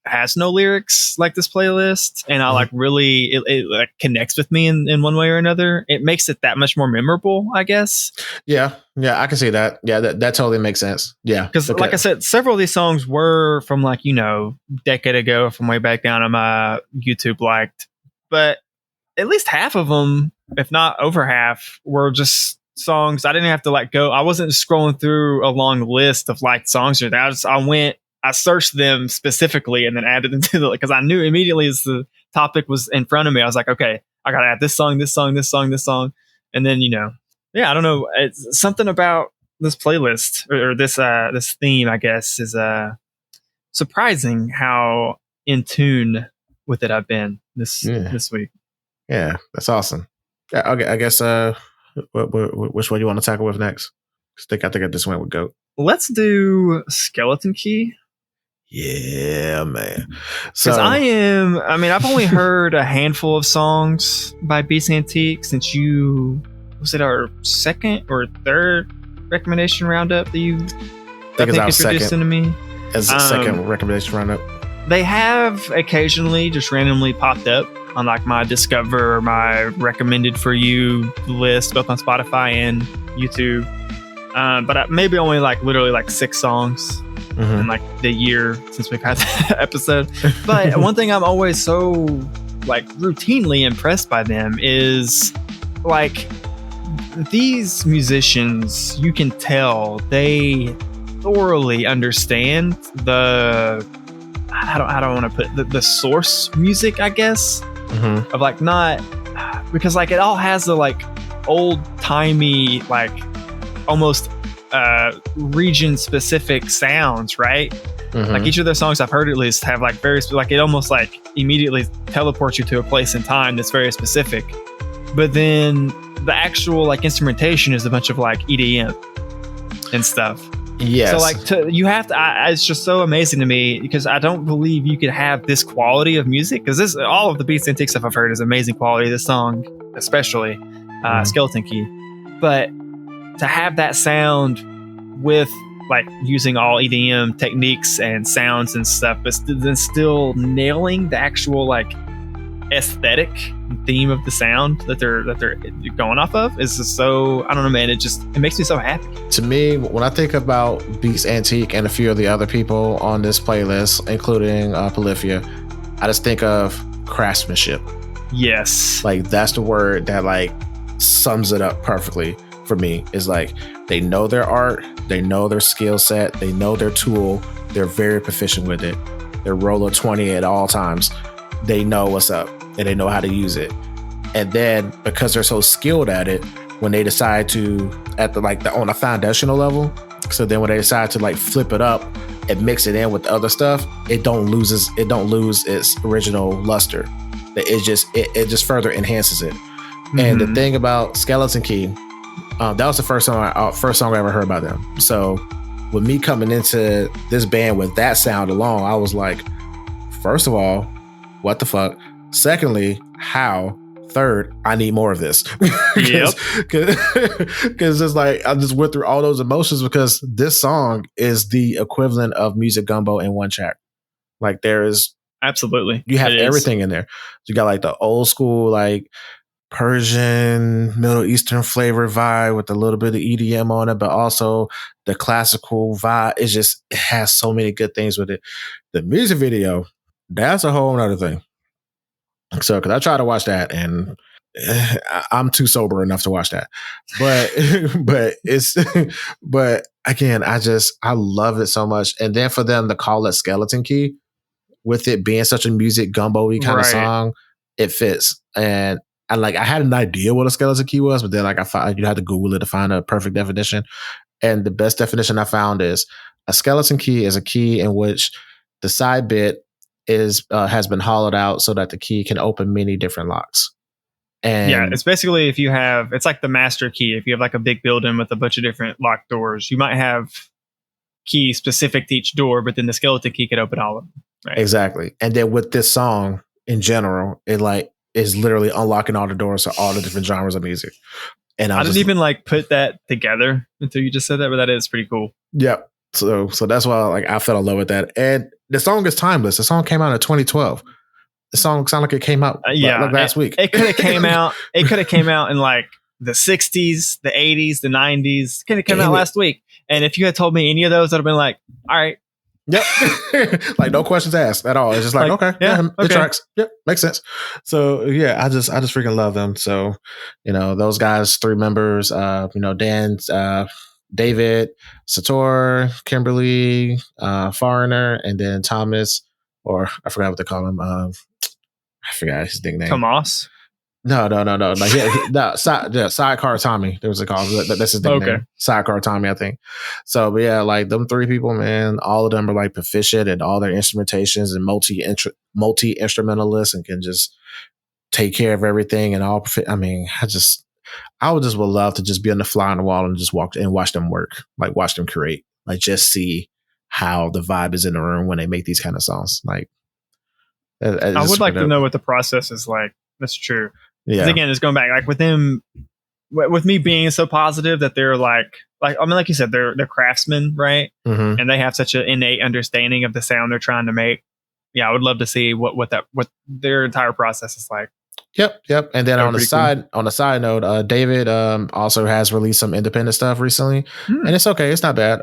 has no lyrics like this playlist and I like really it like connects with me in one way or another, it makes it that much more memorable, I guess. Yeah, I can see that. Yeah, that totally makes sense. Yeah, because like I said, several of these songs were from like, decade ago, from way back down on my YouTube liked, but at least half of them, if not over half, were just songs I didn't have to like go. I wasn't scrolling through a long list of liked songs or that. I searched them specifically and then added them to because I knew immediately as the topic was in front of me, I was like, okay, I got to add this song, this song, this song, this song. And then, I don't know. It's something about this playlist or this theme, I guess, is surprising how in tune with it I've been this week. Yeah, that's awesome. Yeah, okay, I guess, which one you want to tackle with next? I think I just went with G.O.A.T. Let's do Skeleton Key. Yeah, man. Because I've only heard a handful of songs by Beats Antique since was it our second or third recommendation roundup that you introduced into me? As a second recommendation roundup. They have occasionally just randomly popped up on like my Discover or my recommended for you list, both on Spotify and YouTube. But maybe only like literally like 6 songs in like the year since we've had that episode. But one thing I'm always so like routinely impressed by them is like these musicians, you can tell they thoroughly understand the, I don't want to put the source music, I guess, of like not, because like it all has the like old timey like almost region specific sounds, right? Like each of their songs I've heard at least have like very like it almost like immediately teleports you to a place in time that's very specific. But then the actual like instrumentation is a bunch of like EDM and stuff. Yes. So like you have to. It's just so amazing to me because I don't believe you could have this quality of music, because all of the Beats Antique stuff I've heard is amazing quality. This song, especially Skeleton Key, but to have that sound with like using all EDM techniques and sounds and stuff, but then still nailing the actual like aesthetic theme of the sound that they're going off of is just so, I don't know, man, it makes me so happy. To me, when I think about Beats Antique and a few of the other people on this playlist, including Polyphia, I just think of craftsmanship. Yes, like that's the word that like sums it up perfectly for me. Is like they know their art, they know their skill set, they know their tool, they're very proficient with it. They're roller 20 at all times. They know what's up and they know how to use it. And then because they're so skilled at it, when they decide to on a foundational level, so then when they decide to like flip it up and mix it in with the other stuff, it don't lose its original luster. It just further enhances it. Mm-hmm. And the thing about Skeleton Key, that was the first song I ever heard about them. So with me coming into this band with that sound alone, I was like, first of all, what the fuck? Secondly, how? Third, I need more of this. Because it's like I just went through all those emotions because this song is the equivalent of Music Gumbo in one track. Like there is absolutely, you have everything in there. You got like the old school like Persian, Middle Eastern flavor vibe with a little bit of EDM on it, but also the classical vibe. It has so many good things with it. The music video, that's a whole other thing. So, because I tried to watch that and I'm too sober enough to watch that, but again, I love it so much. And then for them to call it Skeleton Key, with it being such a Music Gumbo-y kind of song, it fits. And I had an idea what a skeleton key was, but then like you had to Google it to find a perfect definition. And the best definition I found is a skeleton key is a key in which the side bit has been hollowed out so that the key can open many different locks. And yeah, it's basically it's like the master key. If you have like a big building with a bunch of different locked doors, you might have keys specific to each door, but then the skeleton key could open all of them. Right? Exactly. And then with this song in general, it like is literally unlocking all the doors to all the different genres of music. And I didn't even like put that together until you just said that, but that is pretty cool. Yeah. So that's why like I fell in love with that. And the song is timeless. The song came out in 2012. The song sounded like it came out last week. It could have came out. It could have came out in like the 60s, the 80s, the 90s. It could have come out last week. And if you had told me any of those, I'd have been like, all right. Yep. Like no questions asked at all. It's just like okay, it tracks. Yep, makes sense. So yeah, I just freaking love them. So, those guys, 3 members, Dan, David, Sator, Kimberly, Foreigner, and then Thomas, or I forgot what they call him. I forgot his nickname. Tomas? No. Like, Sidecar Tommy. There was a call. That's his nickname. Okay. Sidecar Tommy, I think. So, but yeah, like them 3 people, man, all of them are like proficient in all their instrumentations and multi instrumentalists and can just take care of everything and all. I mean, I would love to just be on the fly on the wall and just walk and watch them work, like watch them create, like just see how the vibe is in the room when they make these kind of songs. Like, I would like to know what the process is like. That's true. Yeah. Again, it's going back like with them, with me being so positive that they're like I mean, like you said, they're craftsmen, right? Mm-hmm. And they have such an innate understanding of the sound they're trying to make. Yeah, I would love to see what their entire process is like. Yep. And then on the side note, David also has released some independent stuff recently, and it's okay. It's not bad.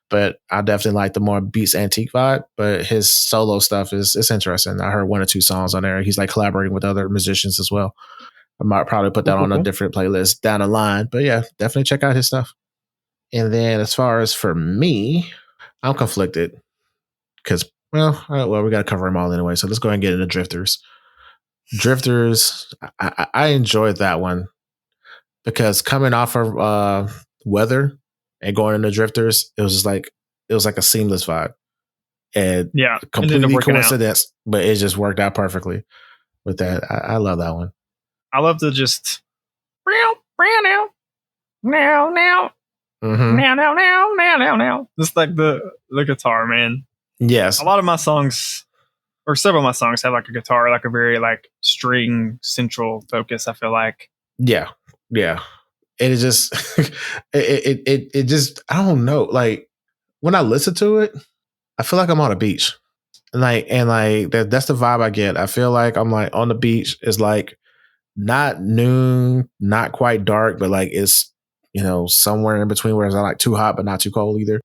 But I definitely like the more Beats Antique vibe. But his solo stuff is interesting. I heard 1 or 2 songs on there. He's like collaborating with other musicians as well. I might probably put that on a different playlist down the line. But yeah, definitely check out his stuff. And then as far as for me, I'm conflicted because we got to cover them all anyway. So let's go ahead and get into Drifters. Drifters, I enjoyed that one because coming off of Weather and going into Drifters, it was like a seamless vibe. And completely coincidence, but it just worked out perfectly with that. I love that one. I love to just just like the guitar, man. Yes. A lot of my songs, or several of my songs, have like a guitar, like a very like string central focus, I feel like. Yeah. it just it just I don't know. Like when I listen to it, I feel like I'm on a beach. And that's the vibe I get. I feel like I'm like on the beach. It's like not noon, not quite dark, but like it's somewhere in between where it's not like too hot but not too cold either.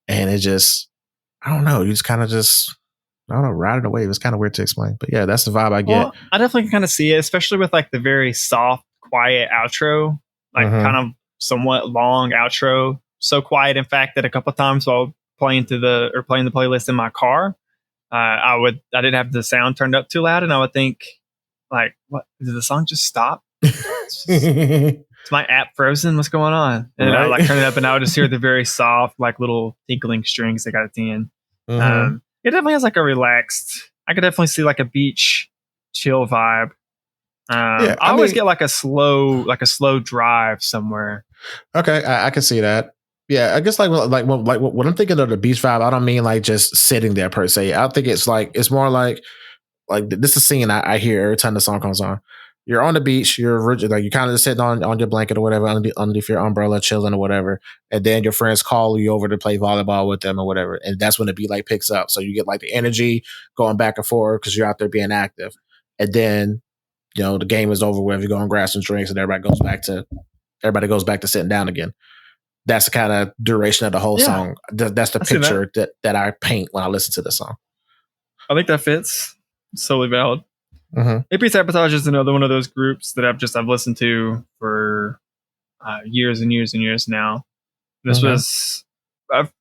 And it just I don't know. You just kind of just I don't know, riding away. It was kind of weird to explain, but yeah, that's the vibe I get. Well, I definitely kind of see it, especially with like the very soft, quiet outro, like kind of somewhat long outro. So quiet, in fact, that a couple of times while playing the playlist in my car, I didn't have the sound turned up too loud, and I would think, like, what did the song just stop? Is my app frozen? What's going on? And I like turn it up, and I would just hear the very soft, like little tinkling strings that got at the end. It definitely has like a relaxed. I could definitely see like a beach chill vibe. I always get like a slow drive somewhere. Okay, I can see that. Yeah, I guess like when I'm thinking of the beach vibe, I don't mean like just sitting there per se. I think it's more like this is a scene I hear every time the song comes on. You're on the beach, you're kind of just sitting on your blanket or whatever, underneath your umbrella, chilling or whatever. And then your friends call you over to play volleyball with them or whatever. And that's when the beat like picks up. So you get like the energy going back and forth because you're out there being active. And then, the game is over with. You go and grab some drinks and everybody goes back to sitting down again. That's the kind of duration of the whole song. That's the picture that I paint when I listen to the song. I think that fits. It's totally valid. Hippie Sabotage is another one of those groups that I've listened to for years and years and years now. This was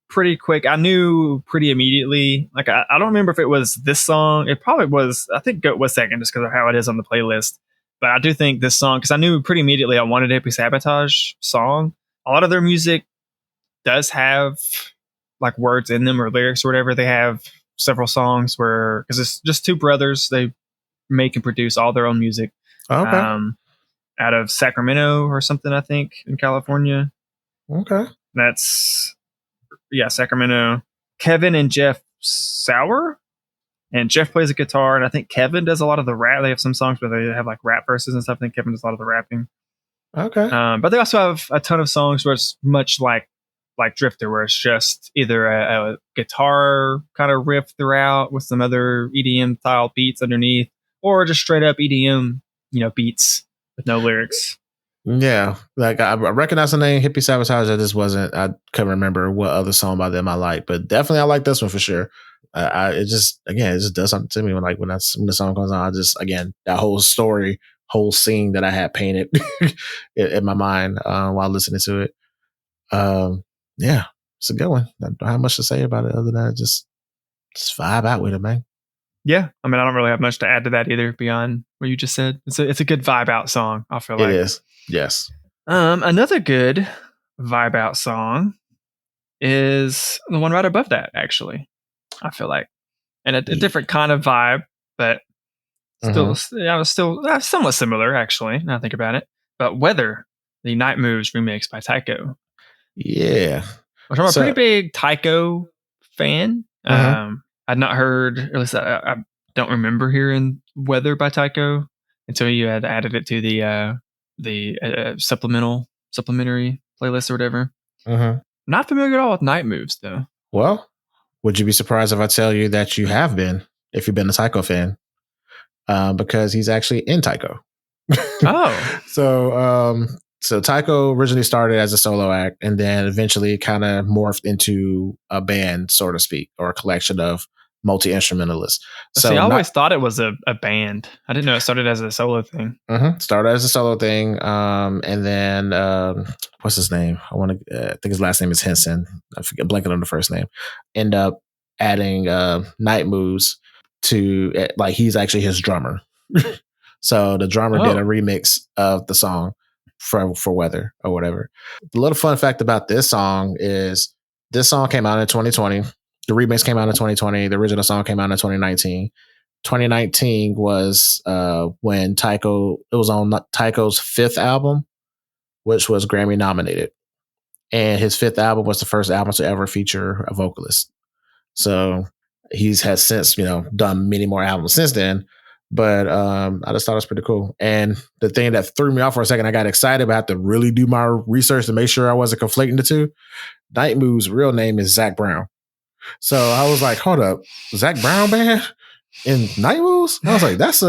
pretty quick. I knew pretty immediately. Like I don't remember if it was this song. It probably was. I think it was second just because of how it is on the playlist. But I do think this song, because I knew pretty immediately I wanted a Hippie Sabotage song. A lot of their music does have like words in them or lyrics or whatever. They have several songs where, because it's just two brothers, they make and produce all their own music. Okay. Out of Sacramento or something, I think, in California. Okay. That's Sacramento. Kevin and Jeff Sauer, and Jeff plays a guitar, and I think Kevin does a lot of the rap. They have some songs where they have like rap verses and stuff. I think Kevin does a lot of the rapping. Okay. But they also have a ton of songs where it's much like Drifter, where it's just either a guitar kind of riff throughout with some other EDM style beats underneath, or just straight up EDM, beats with no lyrics. Yeah, like I recognize the name Hippie Sabotage. I couldn't remember what other song by them I like, but definitely I like this one for sure. It just does something to me when the song comes on. That whole scene that I had painted in my mind while listening to it. Yeah, it's a good one. I don't have much to say about it other than just vibe out with it, man. Yeah, I mean, I don't really have much to add to that either beyond what you just said. It's a good vibe out song, I feel like. It is, yes. Another good vibe out song is the one right above that, actually, I feel like. And a different kind of vibe, but still somewhat similar, actually, now I think about it. But Weather, the Nitemoves remix by Tycho. Yeah. I'm a pretty big Tycho fan. I'd not heard, or at least I don't remember hearing Weather by Tycho until you had added it to the supplementary playlist or whatever. Not familiar at all with Nitemoves, though. Well, would you be surprised if I tell you that you have been, if you've been a Tycho fan? Because he's actually in Tycho. Oh. So Tycho originally started as a solo act and then eventually kind of morphed into a band, so to speak, or a collection of multi-instrumentalists. So I always thought it was a band. I didn't know it started as a solo thing. Started as a solo thing. And then, what's his name? I think his last name is Henson. I forget, blanking on the first name. End up adding Nitemoves to, like, he's actually his drummer. So the drummer did a remix of the song for Weather or whatever. The little fun fact about this song is this song came out in 2020. The remix came out in 2020. The original song came out in 2019. 2019 was when it was on Tycho's fifth album, which was Grammy nominated. And his fifth album was the first album to ever feature a vocalist. So he's has since, done many more albums since then. But I just thought it was pretty cool. And the thing that threw me off for a second, I got excited, but I had to really do my research to make sure I wasn't conflating the two. Nitemoves' real name is Zach Brown. So I was like, hold up, Zach Brown band in Nitemoves? I was like, that's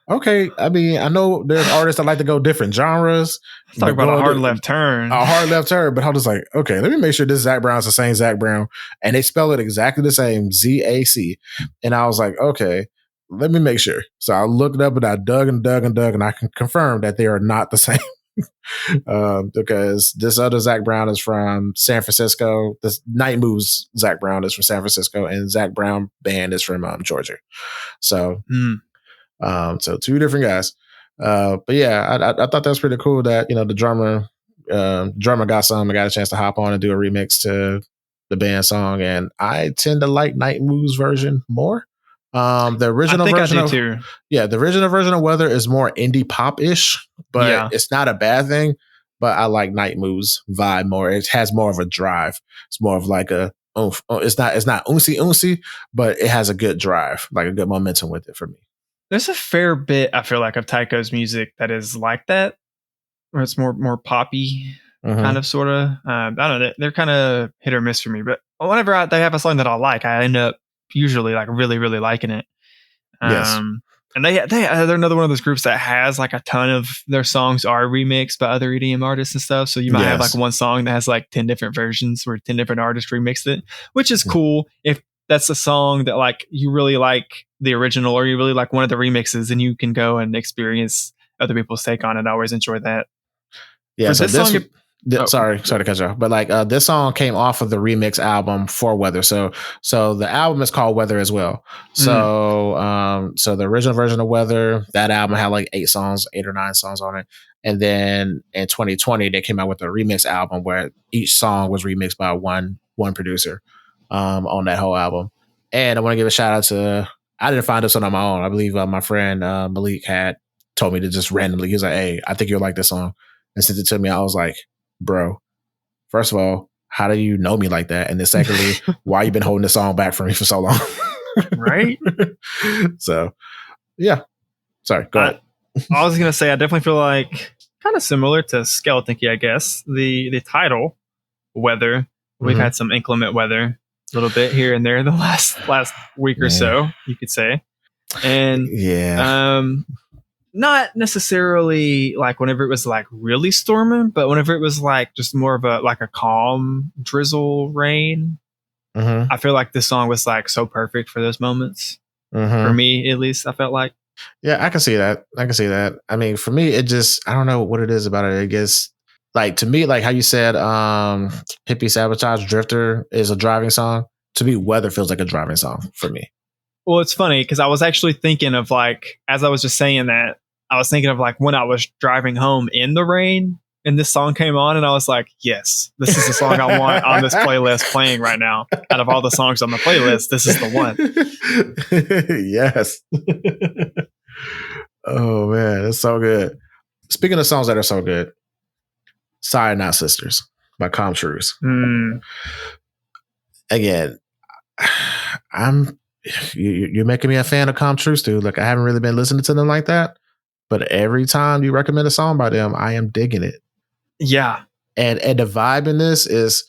okay. I mean, I know there's artists that like to go different genres. Let's talk about a hard left turn. A hard left turn, but I was like, okay, let me make sure this Zach Brown's the same Zach Brown. And they spell it exactly the same, Z-A-C. And I was like, okay, let me make sure. So I looked it up and I dug and I can confirm that they are not the same. Because this other Zach Brown is from San Francisco. This Nitemoves Zach Brown is from San Francisco, and Zach Brown band is from Georgia. So, so two different guys. But yeah, I thought that was pretty cool that, you know, the drummer got some and got a chance to hop on and do a remix to the band song, and I tend to like Nitemoves' version more. The original version the original version of Weather is more indie pop-ish, but it's not a bad thing. But I like Nitemoves' vibe more. It has more of a drive. It's more of like a oomph. It's not oomsy, but it has a good drive, like a good momentum with it for me. There's a fair bit, I feel like, of Tycho's music that is like that, where it's more poppy, kind of, sort of. I don't know. They're kind of hit or miss for me, but whenever they have a song that I like, I end up usually like really, really liking it. Yes. And they're another one of those groups that has like a ton of their songs are remixed by other EDM artists and stuff. So you might have like one song that has like 10 different versions where 10 different artists remixed it, which is cool. If that's a song that like you really like the original or you really like one of the remixes, and you can go and experience other people's take on it. I always enjoy that. Yeah. So this song, sorry to cut you off, but like this song came off of the remix album for Weather. So the album is called Weather as well. So so the original version of Weather, that album had like 8 or 9 songs on it. And then in 2020 they came out with a remix album where each song was remixed by one producer on that whole album. And I want to give a shout out to, I didn't find this one on my own. I believe my friend Malik had told me to just randomly, he was like, hey, I think you'll like this song, and sent it to me. I was like, bro, first of all, how do you know me like that? And then secondly, why you been holding the song back from me for so long? Right? So, yeah. Sorry, go ahead. I was going to say, I definitely feel like kind of similar to Skeleton Key, I guess. The title, Weather, we've had some inclement weather a little bit here and there the last week or so, you could say. And not necessarily like whenever it was like really storming, but whenever it was like just more of a calm drizzle rain, I feel like this song was like so perfect for those moments. For me, at least, I felt like. Yeah, I can see that. I mean, for me, it just, I don't know what it is about it. I guess, like, to me, like how you said, Hippie Sabotage Drifter is a driving song. To me, Weather feels like a driving song for me. Well, it's funny because I was actually thinking of like, as I was just saying that, I was thinking of like when I was driving home in the rain and this song came on, and I was like, yes, this is the song I want on this playlist playing right now. Out of all the songs on the playlist, this is the one. Yes. Oh man, it's so good. Speaking of songs that are so good, Cyanide Sisters by Truise. Again, you're making me a fan of Truise, dude. Like, I haven't really been listening to them like that, but every time you recommend a song by them, I am digging it. Yeah. And the vibe in this is,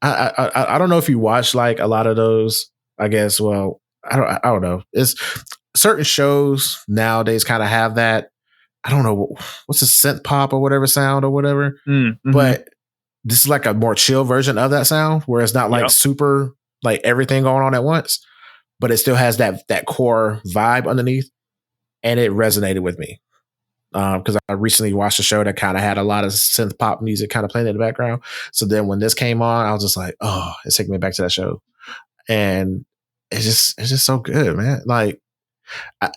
I don't know if you watch like a lot of those, I guess. Well, I don't know. It's certain shows nowadays kind of have that, I don't know, what's a synth pop or whatever sound or whatever. But this is like a more chill version of that sound where it's not like super, like everything going on at once, but it still has that core vibe underneath. And it resonated with me. Because I recently watched a show that kind of had a lot of synth pop music kind of playing in the background. So then when this came on, I was just like, oh, it's taking me back to that show. And it's just so good, man. Like, I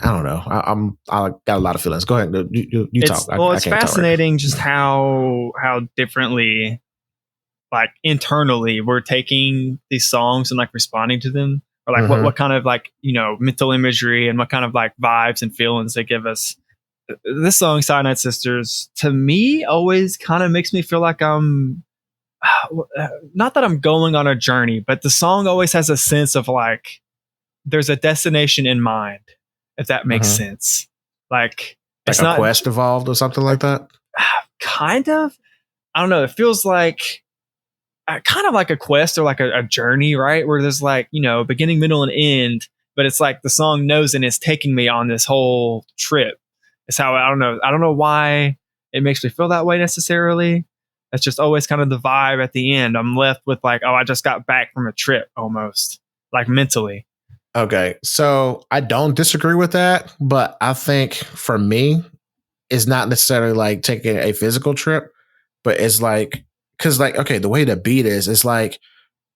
don't know. I got a lot of feelings. Go ahead. You talk. Well, it's fascinating just how differently, like, internally we're taking these songs and like responding to them, or like what kind of like, you know, mental imagery and what kind of like vibes and feelings they give us. This song, Cyanide Sisters, to me always kind of makes me feel like I'm not that I'm going on a journey, but the song always has a sense of like there's a destination in mind, if that makes sense. Like it's like a not quest evolved or something like that. kind of. I don't know. It feels like kind of like a quest or like a journey, right? Where there's like, you know, beginning, middle, and end, but it's like the song knows and it's taking me on this whole trip. It's how I don't know. I don't know why it makes me feel that way necessarily. That's just always kind of the vibe at the end. I'm left with like, oh, I just got back from a trip almost, like mentally. Okay. So I don't disagree with that, but I think for me, it's not necessarily like taking a physical trip, but it's like, because like, okay, the way the beat is, it's like,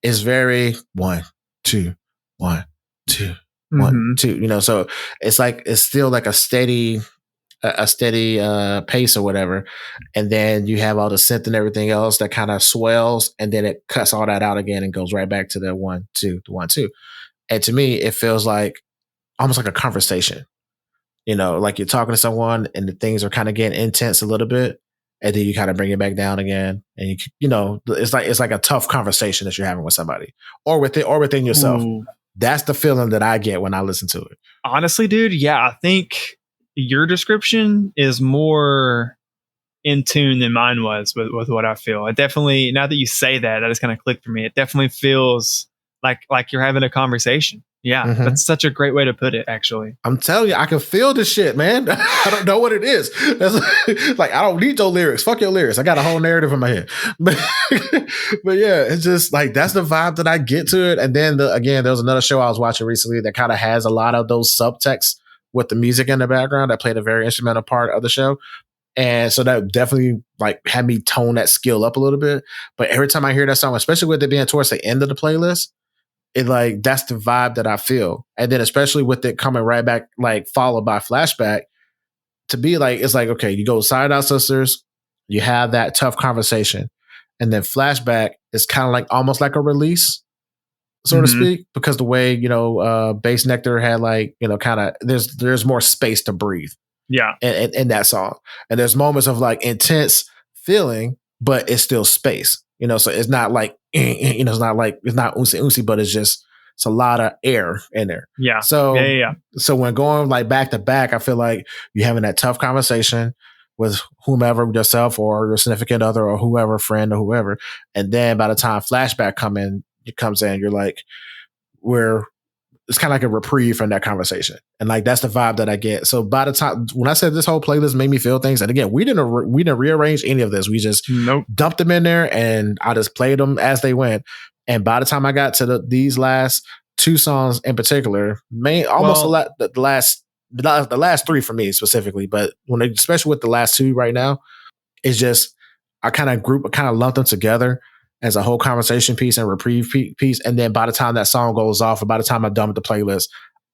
it's very 1, 2, 1, 2, 1, 2, you know, so it's like, it's still like a steady pace or whatever. And then you have all the synth and everything else that kind of swells, and then it cuts all that out again and goes right back to the 1, 2, 1, 2. And to me, it feels like almost like a conversation, you know, like you're talking to someone and the things are kind of getting intense a little bit. And then you kind of bring it back down again. And you know, it's like a tough conversation that you're having with somebody or within yourself. Ooh. That's the feeling that I get when I listen to it. Honestly, dude. Yeah. I think your description is more in tune than mine was with what I feel. It definitely, now that you say that just kind of clicked for me. It definitely feels like you're having a conversation. Yeah, that's such a great way to put it, actually. I'm telling you, I can feel this shit, man. I don't know what it is. That's like, I don't need your lyrics. Fuck your lyrics. I got a whole narrative in my head. But yeah, it's just like, that's the vibe that I get to it. And then again, there was another show I was watching recently that kind of has a lot of those subtexts with the music in the background that played a very instrumental part of the show. And so that definitely like had me tone that skill up a little bit. But every time I hear that song, especially with it being towards the end of the playlist, it like, that's the vibe that I feel. And then especially with it coming right back, like followed by flashback, to be like, it's like, okay, you go Side Out Sisters, you have that tough conversation. And then flashback is kind of like almost like a release, so to speak, because the way, you know, Bassnectar had like, you know, kind of there's more space to breathe. Yeah. In that song. And there's moments of like intense feeling, but it's still space. You know, so it's not like, you know, it's not oonsy, but it's a lot of air in there. Yeah. So, yeah. So when going like back to back, I feel like you're having that tough conversation with whomever, yourself or your significant other or whoever, friend or whoever. And then by the time flashback comes in, you're like, it's kind of like a reprieve from that conversation. And like, that's the vibe that I get. So by the time, when I said this whole playlist made me feel things, and again, we didn't rearrange any of this. We just dumped them in there and I just played them as they went. And by the time I got to these last two songs in particular, the last three for me specifically, but especially with the last two right now, it's just, I kind of lumped them together as a whole conversation piece and reprieve piece. And then by the time that song goes off, or by the time I'm done with the playlist,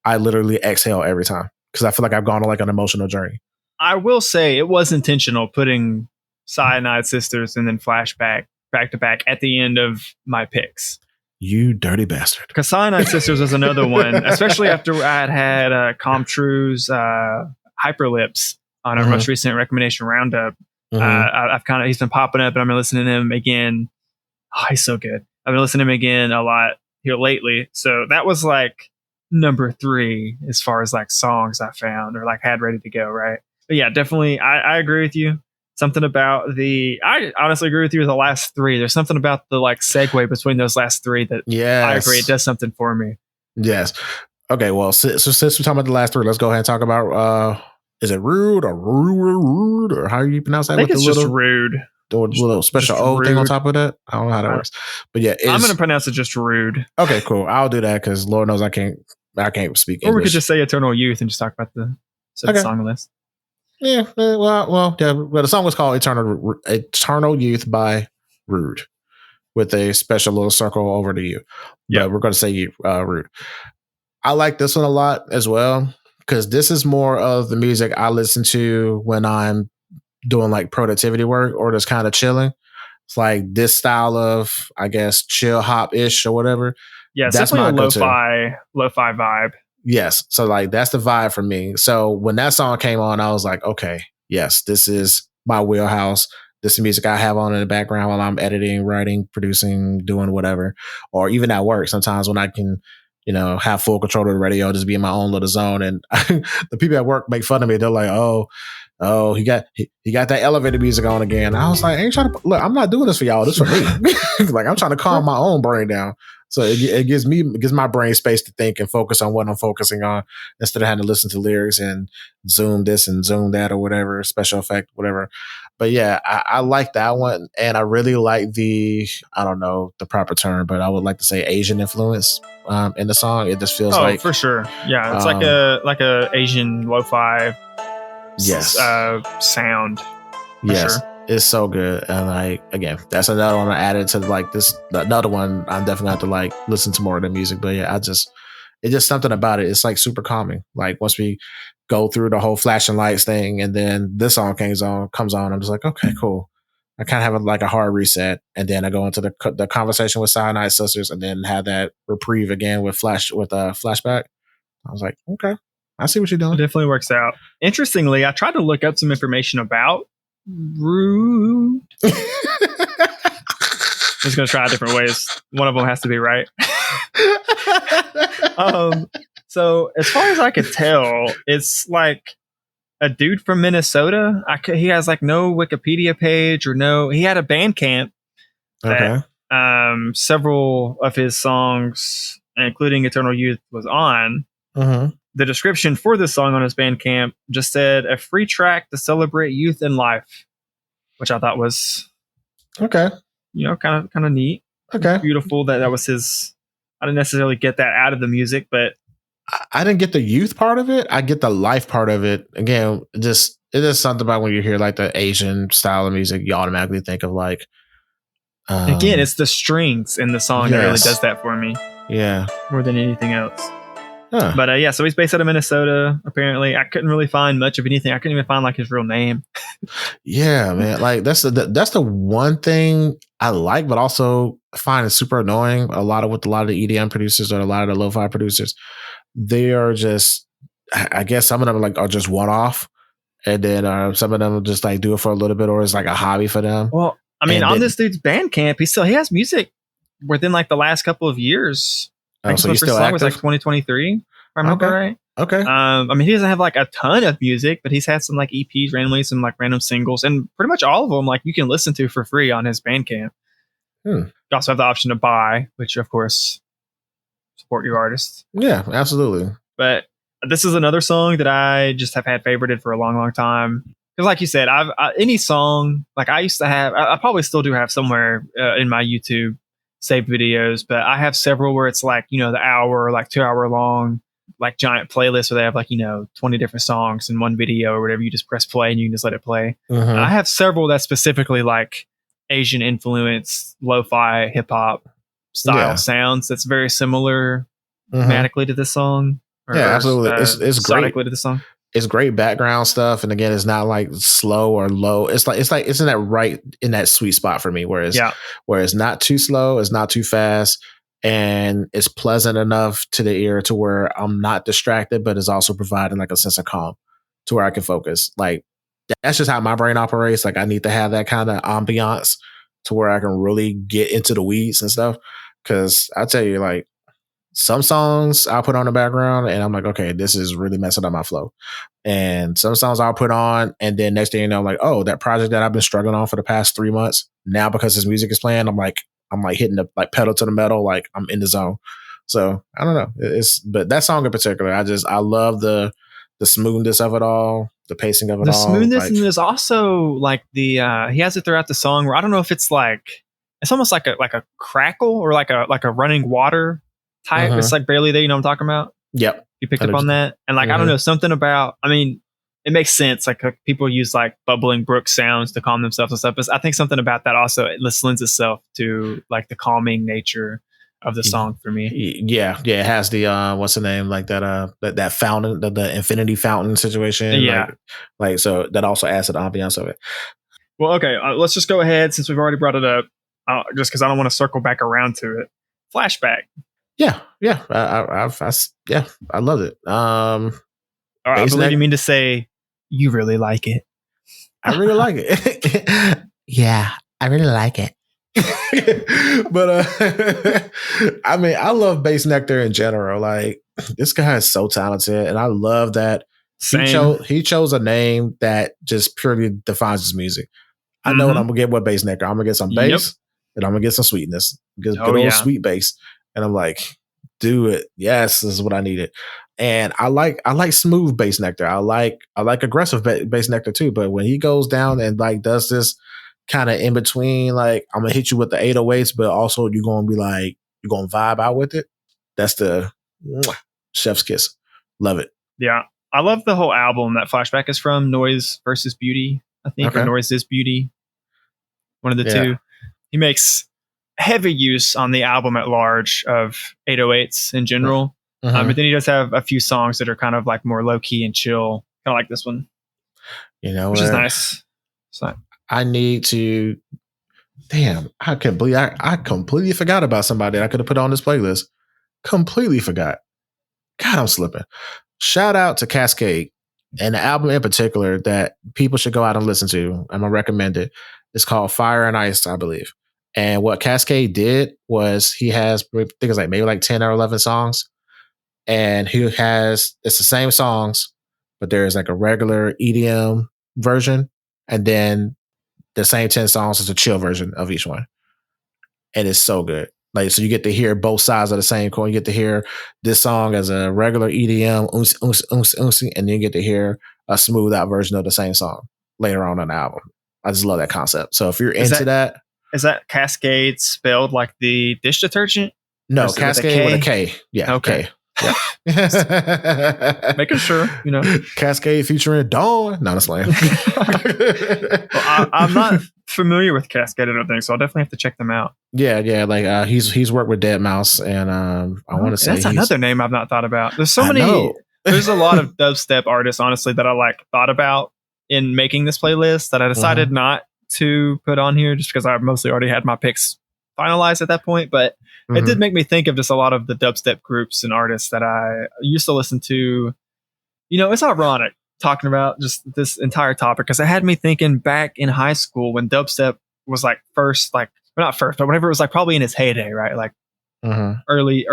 I literally exhale every time because I feel like I've gone on like an emotional journey. I will say it was intentional putting Cyanide Sisters and then Flashback back to back at the end of my picks. You dirty bastard. Because Cyanide Sisters was another one, especially after I had Truise Hyperlips on our most recent recommendation roundup. He's been popping up and I've been listening to him again. Oh, he's so good. I've been listening to him again a lot here lately. So that was like number 3 as far as like songs I found or like had ready to go, right? But yeah, definitely I agree with you. Something about I honestly agree with you with the last 3. There's something about the like segue between those last 3 that I agree. It does something for me. Yes. Okay. Well, since we're talking about the last 3, let's go ahead and talk about, is it RÚDE or how do you pronounce that? I think it's just RÚDE. The little special O thing on top of that. I don't know how that works, but yeah, I'm going to pronounce it just RÚDE. Okay, cool. I'll do that because Lord knows I can't speak English. Or we could just say Eternal Youth and just talk about the song list. Yeah, well, yeah. But the song was called Eternal Youth by RÚDE with a special little circle over to you. Yeah, we're going to say RÚDE. I like this one a lot as well because this is more of the music I listen to when I'm doing like productivity work or just kind of chilling. It's like this style of, I guess, chill hop ish or whatever. Yeah, that's my lo-fi vibe. Yes. So like that's the vibe for me. So when that song came on, I was like, okay, yes, this is my wheelhouse. This is music I have on in the background while I'm editing, writing, producing, doing whatever, or even at work. Sometimes when I can, have full control of the radio, just be in my own little zone. And the people at work make fun of me. They're like, oh, he got that elevator music on again. I was like, I ain't trying to look. I'm not doing this for y'all. This for me. Like, I'm trying to calm my own brain down. So it gives my brain space to think and focus on what I'm focusing on instead of having to listen to lyrics and zoom this and zoom that or whatever, special effect, whatever. But yeah, I like that one. And I really like I don't know the proper term, but I would like to say Asian influence in the song. It just feels like. For sure. Yeah. It's like a Asian lo-fi sound. Yes. Sure. It's so good. And like, again, that's another one I added to like this, another one I'm definitely have to like listen to more of the music. But yeah, it's just something about it. It's like super calming. Like once we go through the whole flashing lights thing and then this song comes on, I'm just like, okay, cool. I kind of have like a hard reset. And then I go into the conversation with Cyanide sisters and then have that reprieve again with flashback. I was like, okay, I see what you're doing. It definitely works out. Interestingly, I tried to look up some information about RÚDE. I'm just going to try different ways. One of them has to be right. So as far as I could tell, it's like a dude from Minnesota. He has like no Wikipedia page he had a Bandcamp. Okay. That, several of his songs, including Eternal Youth, was on. Mm-hmm. The description for this song on his Bandcamp just said a free track to celebrate youth and life, which I thought was okay. Kind of neat. Okay. Beautiful that was his. I didn't necessarily get that out of the music, but I didn't get the youth part of it. I get the life part of it. Again, it is something about when you hear like the Asian style of music, you automatically think of like. Again, it's the strings in the song that really does that for me. Yeah. More than anything else. Huh. But so he's based out of Minnesota. Apparently, I couldn't really find much of anything. I couldn't even find like his real name. Yeah, man. Like that's the one thing I like, but also find it super annoying. A lot of the EDM producers or a lot of the lo-fi producers, they are just. I guess some of them are just one off, and then some of them just like do it for a little bit, or it's like a hobby for them. Well, I mean, on this dude's Bandcamp, he has music within like the last couple of years. Oh, so he's still active? Was like 2023, if I remember right. Okay. I mean, he doesn't have like a ton of music, but he's had some like EPs randomly, some like random singles, and pretty much all of them like you can listen to for free on his Bandcamp. You also have the option to buy, which of course support your artists. Yeah, absolutely. But this is another song that I just have had favorited for a long, long time. Because like you said, any song like I used to have, I probably still do have somewhere in my YouTube saved videos, but I have several where it's like, the hour, like 2 hour long, like giant playlists where they have like, 20 different songs in one video or whatever. You just press play and you can just let it play. Mm-hmm. I have several that specifically like Asian influence, lo-fi, hip hop style sounds. That's very similar thematically to this song. Yeah, absolutely. It's great to the song. It's great background stuff, and again, it's not like slow or low. It's in that sweet spot for me, where it's not too slow, it's not too fast, and it's pleasant enough to the ear to where I'm not distracted, but it's also providing like a sense of calm to where I can focus. Like that's just how my brain operates. Like I need to have that kind of ambiance to where I can really get into the weeds and stuff. Because I tell you, like, some songs I'll put on the background and I'm like, okay, this is really messing up my flow. And some songs I'll put on and then next thing you know, I'm like, oh, that project that I've been struggling on for the past 3 months, now because this music is playing, I'm like hitting the like pedal to the metal, like I'm in the zone. So I don't know. But that song in particular, I love the smoothness of it all, the pacing of it all. The smoothness, and there's also like he has it throughout the song where I don't know if it's like, it's almost like a crackle or like a running water type. It's like barely there, you know what I'm talking about? Yep. You picked up on that? And like, I don't know, something about, I mean, it makes sense. Like people use like bubbling brook sounds to calm themselves and stuff. But I think something about that also lends itself to like the calming nature of the song for me. Yeah. It has the what's the name, like that fountain, the infinity fountain situation. Yeah. Like so that also adds to the ambiance of it. Well, okay, let's just go ahead since we've already brought it up. Just because I don't want to circle back around to it. Flashback. Yeah. I love it. All right, I believe you mean to say you really like it. I really like it. Yeah, I really like it. But I mean, I love Bassnectar in general. Like, this guy is so talented, and I love that he chose a name that just purely defines his music. I know what I'm gonna get with Bassnectar. I'm gonna get some bass, and I'm gonna get some sweetness. Good old sweet bass. And I'm like, do it. Yes, this is what I needed. And I like smooth Bassnectar. I like aggressive Bassnectar too. But when he goes down and like does this kind of in between, like, I'm gonna hit you with the 808s, but also you're gonna be like, you're gonna vibe out with it. That's the chef's kiss. Love it. Yeah. I love the whole album that Flashback is from. Noise versus Beauty, I think, or Noise is Beauty. One of the two. He makes heavy use on the album at large of 808s in general. But then he does have a few songs that are kind of like more low key and chill, kind of like this one. You know, which is nice. So I need to. Damn, I can't believe I completely forgot about somebody that I could have put on this playlist. Completely forgot. God, I'm slipping. Shout out to Cascade, and the album in particular that people should go out and listen to. I'm gonna recommend it. It's called Fire and Ice, I believe. And what Cascade did was he has, I think it's like maybe like 10 or 11 songs. And it's the same songs, but there's like a regular EDM version. And then the same 10 songs is a chill version of each one. And it's so good. Like, so you get to hear both sides of the same coin. You get to hear this song as a regular EDM, and then you get to hear a smooth out version of the same song later on the album. I just love that concept. So if you're into that. Is that Cascade spelled like the dish detergent? No, Cascade with a K. Yeah. Okay. K. Yeah. Making sure, you know. Cascade featuring Dawn. No, that's lame. Well, I'm not familiar with Cascade, I don't think, so I'll definitely have to check them out. Yeah. Like he's worked with Deadmau5, and I want to say that's another name I've not thought about. There's so many. There's a lot of dubstep artists, honestly, that I like thought about in making this playlist that I decided not to put on here just because I mostly already had my picks finalized at that point. But it did make me think of just a lot of the dubstep groups and artists that I used to listen to. You know, it's ironic talking about just this entire topic because it had me thinking back in high school when dubstep was like first, like, well, not first, but whenever it was like probably in its heyday, right? Like early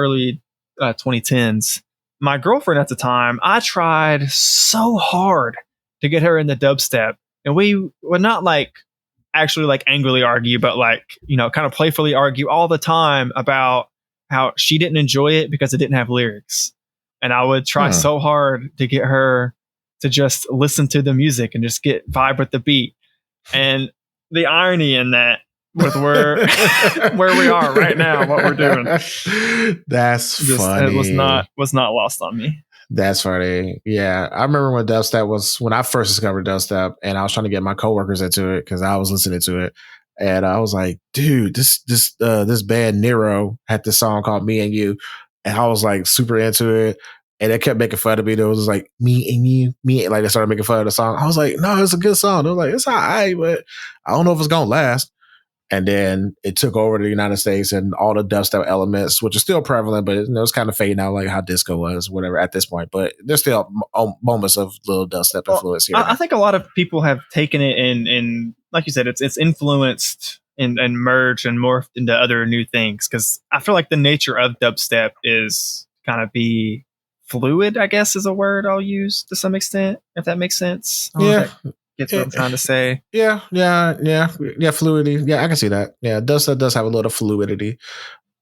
2010s. My girlfriend at the time, I tried so hard to get her into dubstep, and we would not like actually like angrily argue, but like, you know, kind of playfully argue all the time about how she didn't enjoy it because it didn't have lyrics. And I would try so hard to get her to just listen to the music and just vibe with the beat. And the irony in that with where we are right now, what we're doing. That's funny. It was not lost on me. That's funny. Yeah. I remember when dubstep was, when I first discovered dubstep, and I was trying to get my coworkers into it because I was listening to it. And I was like, dude, this band Nero had this song called Me and You. And I was like super into it. And they kept making fun of me. There was like me and you, me. Like they started making fun of the song. I was like, no, it's a good song. They were like, it's all right, but I don't know if it's going to last. And then it took over the United States and all the dubstep elements, which are still prevalent, but it was kind of fading out like how disco was, whatever, at this point. But there's still moments of little dubstep influence here. I think a lot of people have taken it and like you said, it's influenced and merged and morphed into other new things. Because I feel like the nature of dubstep is kind of be fluid, I guess is a word I'll use to some extent, if that makes sense. Yeah. Gets what I'm trying to say. Yeah, fluidity. Yeah, I can see that. Yeah, dubstep does have a little fluidity,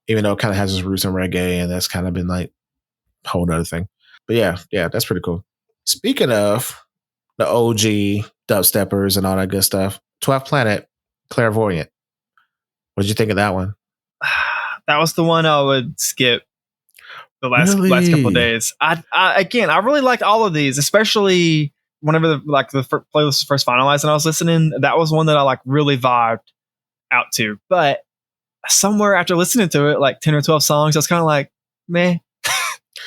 even though it kind of has its roots in reggae, and that's kind of been like a whole other thing. But yeah, that's pretty cool. Speaking of the OG dubsteppers and all that good stuff, 12th Planet, Clairvoyant. What did you think of that one? That was the one I would skip the last couple of days. I really liked all of these, especially whenever the playlist was first finalized and I was listening. That was one that I like really vibed out to. But somewhere after listening to it, like 10 or 12 songs, I was kind of like, man,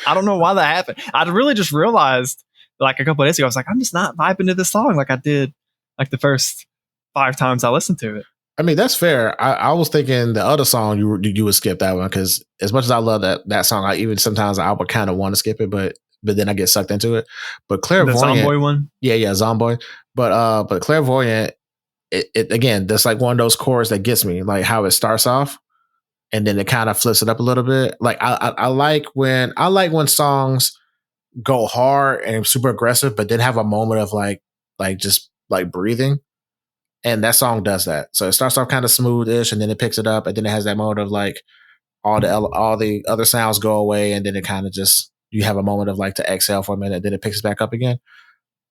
I don't know why that happened. I really just realized like a couple of days ago, I was like, I'm just not vibing to this song like I did like the first 5 times I listened to it. I mean, that's fair. I was thinking the other song you would skip that one because as much as I love that song, I even sometimes I would kind of want to skip it, but then I get sucked into it. But Clairvoyant, the Zomboy one, yeah, Zomboy. But Clairvoyant, it again, that's like one of those chords that gets me, like how it starts off and then it kind of flips it up a little bit. Like I like when songs go hard and super aggressive, but then have a moment of like just like breathing. And that song does that. So it starts off kind of smooth-ish, and then it picks it up, and then it has that moment of like all the other sounds go away, and then it kind of just you have a moment of like to exhale for a minute, then it picks back up again.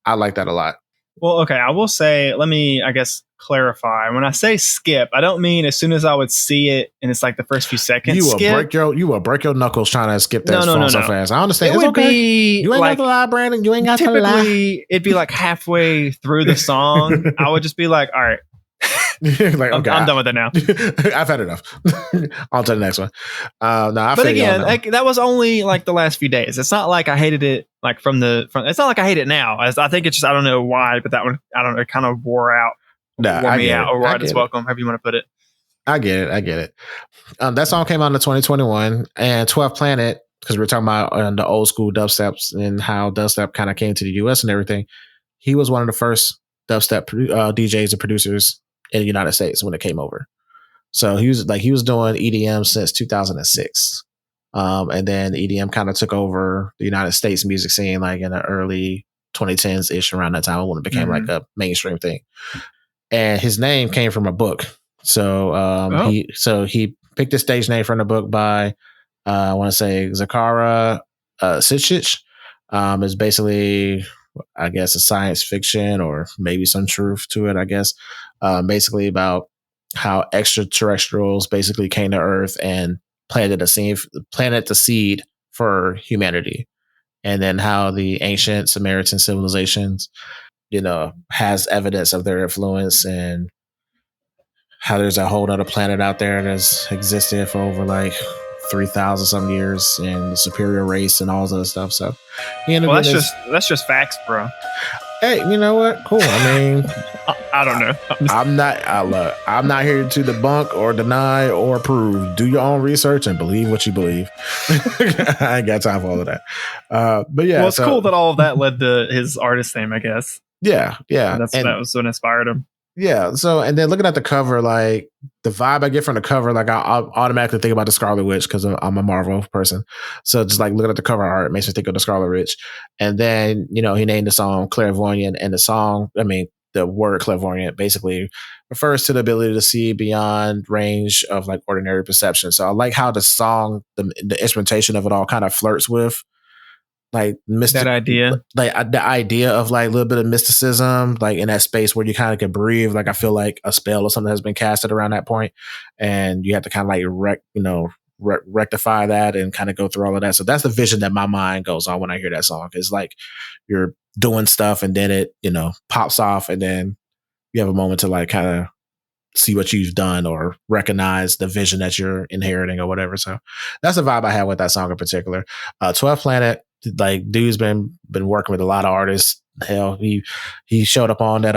I like that a lot. Well, okay, I will say, let me, I guess, clarify. When I say skip, I don't mean as soon as I would see it and it's like the first few seconds. You will break your knuckles trying to skip that song so fast. I understand. It would be you ain't like, got to lie, Brandon. You ain't got to lie. Typically, it'd be like halfway through the song. I would just be like, all right. Like, okay, I'm done with it now. I've had enough. On to the next one. But again, like, that was only like the last few days. It's not like I hated it like from. It's not like I hate it now. I think it's just I don't know why, but that one I don't know. It kind of wore me out, or wore its welcome, however you want to put it. I get it. That song came out in 2021, and 12th Planet, because we're talking about the old school dubsteps and how dubstep kind of came to the US and everything. He was one of the first dubstep DJs and producers in the United States when it came over. So he was doing EDM since 2006. And then EDM kind of took over the United States music scene like in the early 2010s ish, around that time when it became like a mainstream thing. And his name came from a book. So he picked his stage name from the book by I want to say xxyyxx. It's basically, I guess, a science fiction or maybe some truth to it, I guess. Basically about how extraterrestrials basically came to Earth and planted the seed for humanity. And then how the ancient Samaritan civilizations, has evidence of their influence, and how there's a whole other planet out there that's existed for over like 3,000 some years, and the superior race and all this other stuff. So that's just facts, bro. Hey, you know what? Cool. I mean, I don't know. I'm not here to debunk or deny or prove. Do your own research and believe what you believe. I ain't got time for all of that. But yeah, well, it's cool that all of that led to his artist name, I guess. Yeah. That was what inspired him. Yeah. So, and then looking at the cover, like the vibe I get from the cover, like I automatically think about the Scarlet Witch because I'm a Marvel person. So just like looking at the cover art makes me think of the Scarlet Witch. And then, he named the song Clairvoyant, and the word clairvoyant basically refers to the ability to see beyond range of like ordinary perception. So I like how the song, the instrumentation of it all kind of flirts with like that idea, like the idea of like a little bit of mysticism, like in that space where you kind of can breathe. Like I feel like a spell or something has been casted around that point, and you have to kind of like rectify that and kind of go through all of that. So that's the vision that my mind goes on when I hear that song. It's like you're doing stuff and then it pops off, and then you have a moment to like kind of see what you've done or recognize the vision that you're inheriting or whatever. So that's the vibe I have with that song in particular. 12th Planet, like dude's been working with a lot of artists. Hell, he showed up on that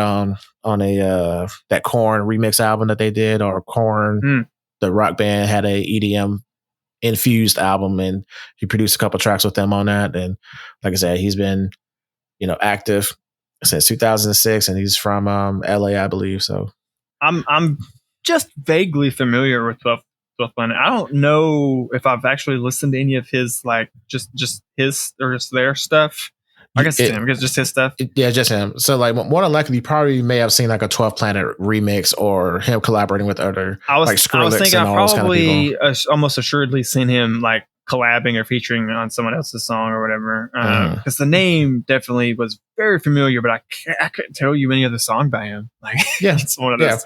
that Korn remix album that they did, or Korn, the rock band, had a EDM infused album, and he produced a couple tracks with them on that. And like I said, he's been active since 2006, and he's from LA, I believe. So I'm just vaguely familiar with 12th Planet. I don't know if I've actually listened to any of his, like just his or just their stuff. I guess it's him. I guess just his stuff. Yeah, just him. So like more than likely, you probably may have seen like a 12th Planet remix or him collaborating with other like Skrillex. I was thinking I probably almost assuredly seen him like collabing or featuring on someone else's song or whatever. Because the name definitely was very familiar, but I couldn't tell you any other song by him. Like, yeah, it's one of those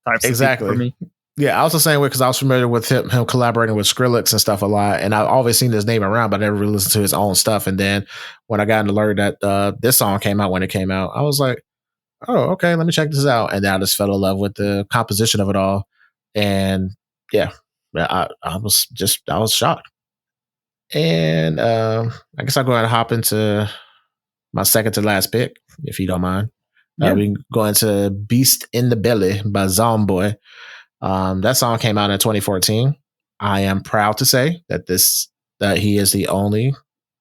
types exactly of people for me. Yeah, I was the same way because I was familiar with him collaborating with Skrillex and stuff a lot, and I've always seen his name around, but I never really listened to his own stuff. And then when I got to learn that this song came out when it came out, I was like, oh, okay, let me check this out. And then I just fell in love with the composition of it all. And yeah, I was shocked. And I guess I'll go ahead and hop into my second to last pick, if you don't mind. We can go into Beast in the Belly by Zomboy. That song came out in 2014. I am proud to say that he is the only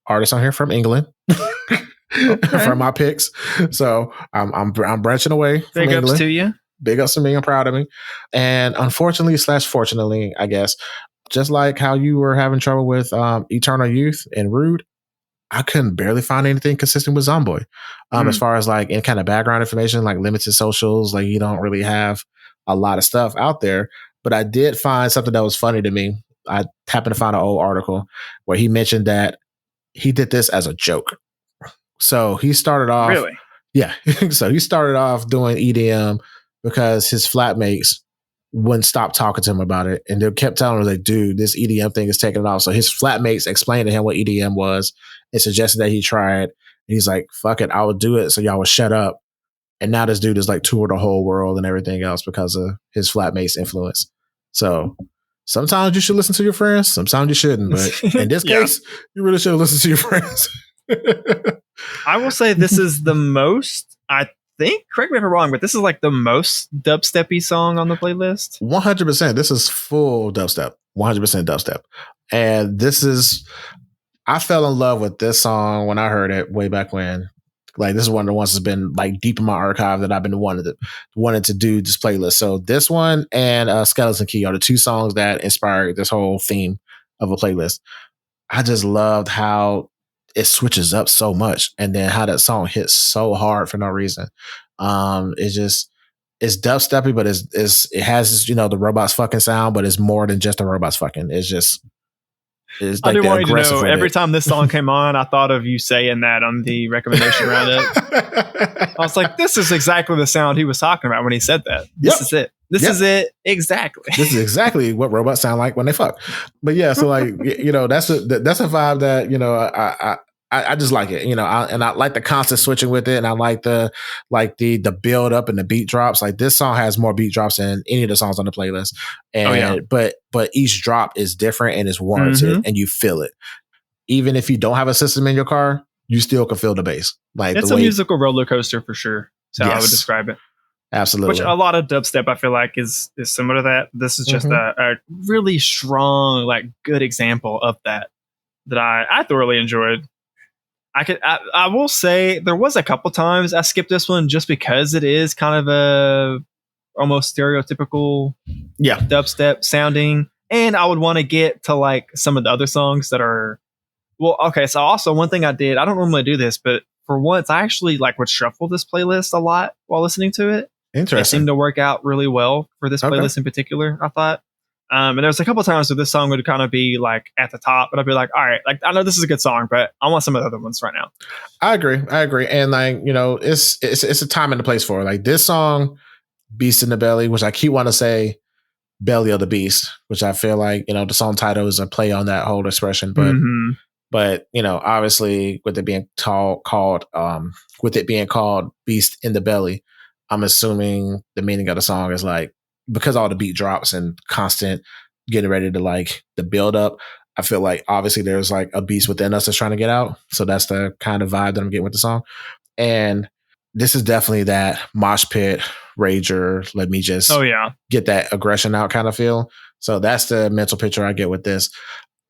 artist on here from England from my picks. So I'm branching away from Big England. ups to you. Big ups to me. I'm proud of me. And unfortunately / fortunately, I guess, just like how you were having trouble with Eternal Youth and RÚDE, I couldn't barely find anything consistent with Zomboy. As far as like any kind of background information, like limited socials, like you don't really have a lot of stuff out there. But I did find something that was funny to me. I happened to find an old article where he mentioned that he did this as a joke. So he started off. Really? Yeah. So he started off doing EDM because his flatmates wouldn't stop talking to him about it. And they kept telling him, like, dude, this EDM thing is taking off. So his flatmates explained to him what EDM was and suggested that he try it. And he's like, fuck it, I would do it so y'all would shut up. And now this dude is like toured the whole world and everything else because of his flatmates' influence. So sometimes you should listen to your friends. Sometimes you shouldn't. But in this case, you really should listen to your friends. I will say this is the most, I think, correct me if I'm wrong, but this is like the most dubsteppy song on the playlist. 100%. This is full dubstep. 100% dubstep. And this is, I fell in love with this song when I heard it way back when. Like, this is one of the ones that's been like deep in my archive that I've been wanting to do this playlist. So this one and Skeleton Key are the two songs that inspired this whole theme of a playlist. I just loved how it switches up so much, and then how that song hits so hard for no reason. It's dubsteppy, but it has, you know, the robots fucking sound, but it's more than just the robots fucking. It's like, I didn't want you to know, every time this song came on, I thought of you saying that on the recommendation roundup. I was like, this is exactly the sound he was talking about when he said that. This is it. This is it. Exactly. This is exactly what robots sound like when they fuck. But yeah, so like, you know, that's a vibe that, you know, I just like it, you know, I like the constant switching with it. And I like the build up and the beat drops. Like, this song has more beat drops than any of the songs on the playlist. And, but each drop is different and it's warranted, and you feel it. Even if you don't have a system in your car, you still can feel the bass. Like, it's a musical roller coaster for sure. So I would describe it. Absolutely. Which a lot of dubstep, I feel like, is similar to that. This is just a really strong, like, good example of that I thoroughly enjoyed. I will say there was a couple times I skipped this one just because it is kind of a almost stereotypical dubstep sounding, and I would want to get to like some of the other songs that are, well, okay. So also one thing I did, I don't normally do this, but for once I actually like would shuffle this playlist a lot while listening to it. Interesting. It seemed to work out really well for this playlist in particular, I thought. And there's a couple of times where this song would kind of be like at the top, but I'd be like, all right, like, I know this is a good song, but I want some of the other ones right now. I agree. And like, you know, it's a time and a place for it. Like, this song, Beast in the Belly, which I keep wanting to say Belly of the Beast, which I feel like, you know, the song title is a play on that whole expression. But you know, obviously with it being called Beast in the Belly, I'm assuming the meaning of the song is like, because all the beat drops and constant getting ready to like the build up, I feel like obviously there's like a beast within us that's trying to get out. So that's the kind of vibe that I'm getting with the song. And this is definitely that mosh pit rager. Let me just get that aggression out kind of feel. So that's the mental picture I get with this.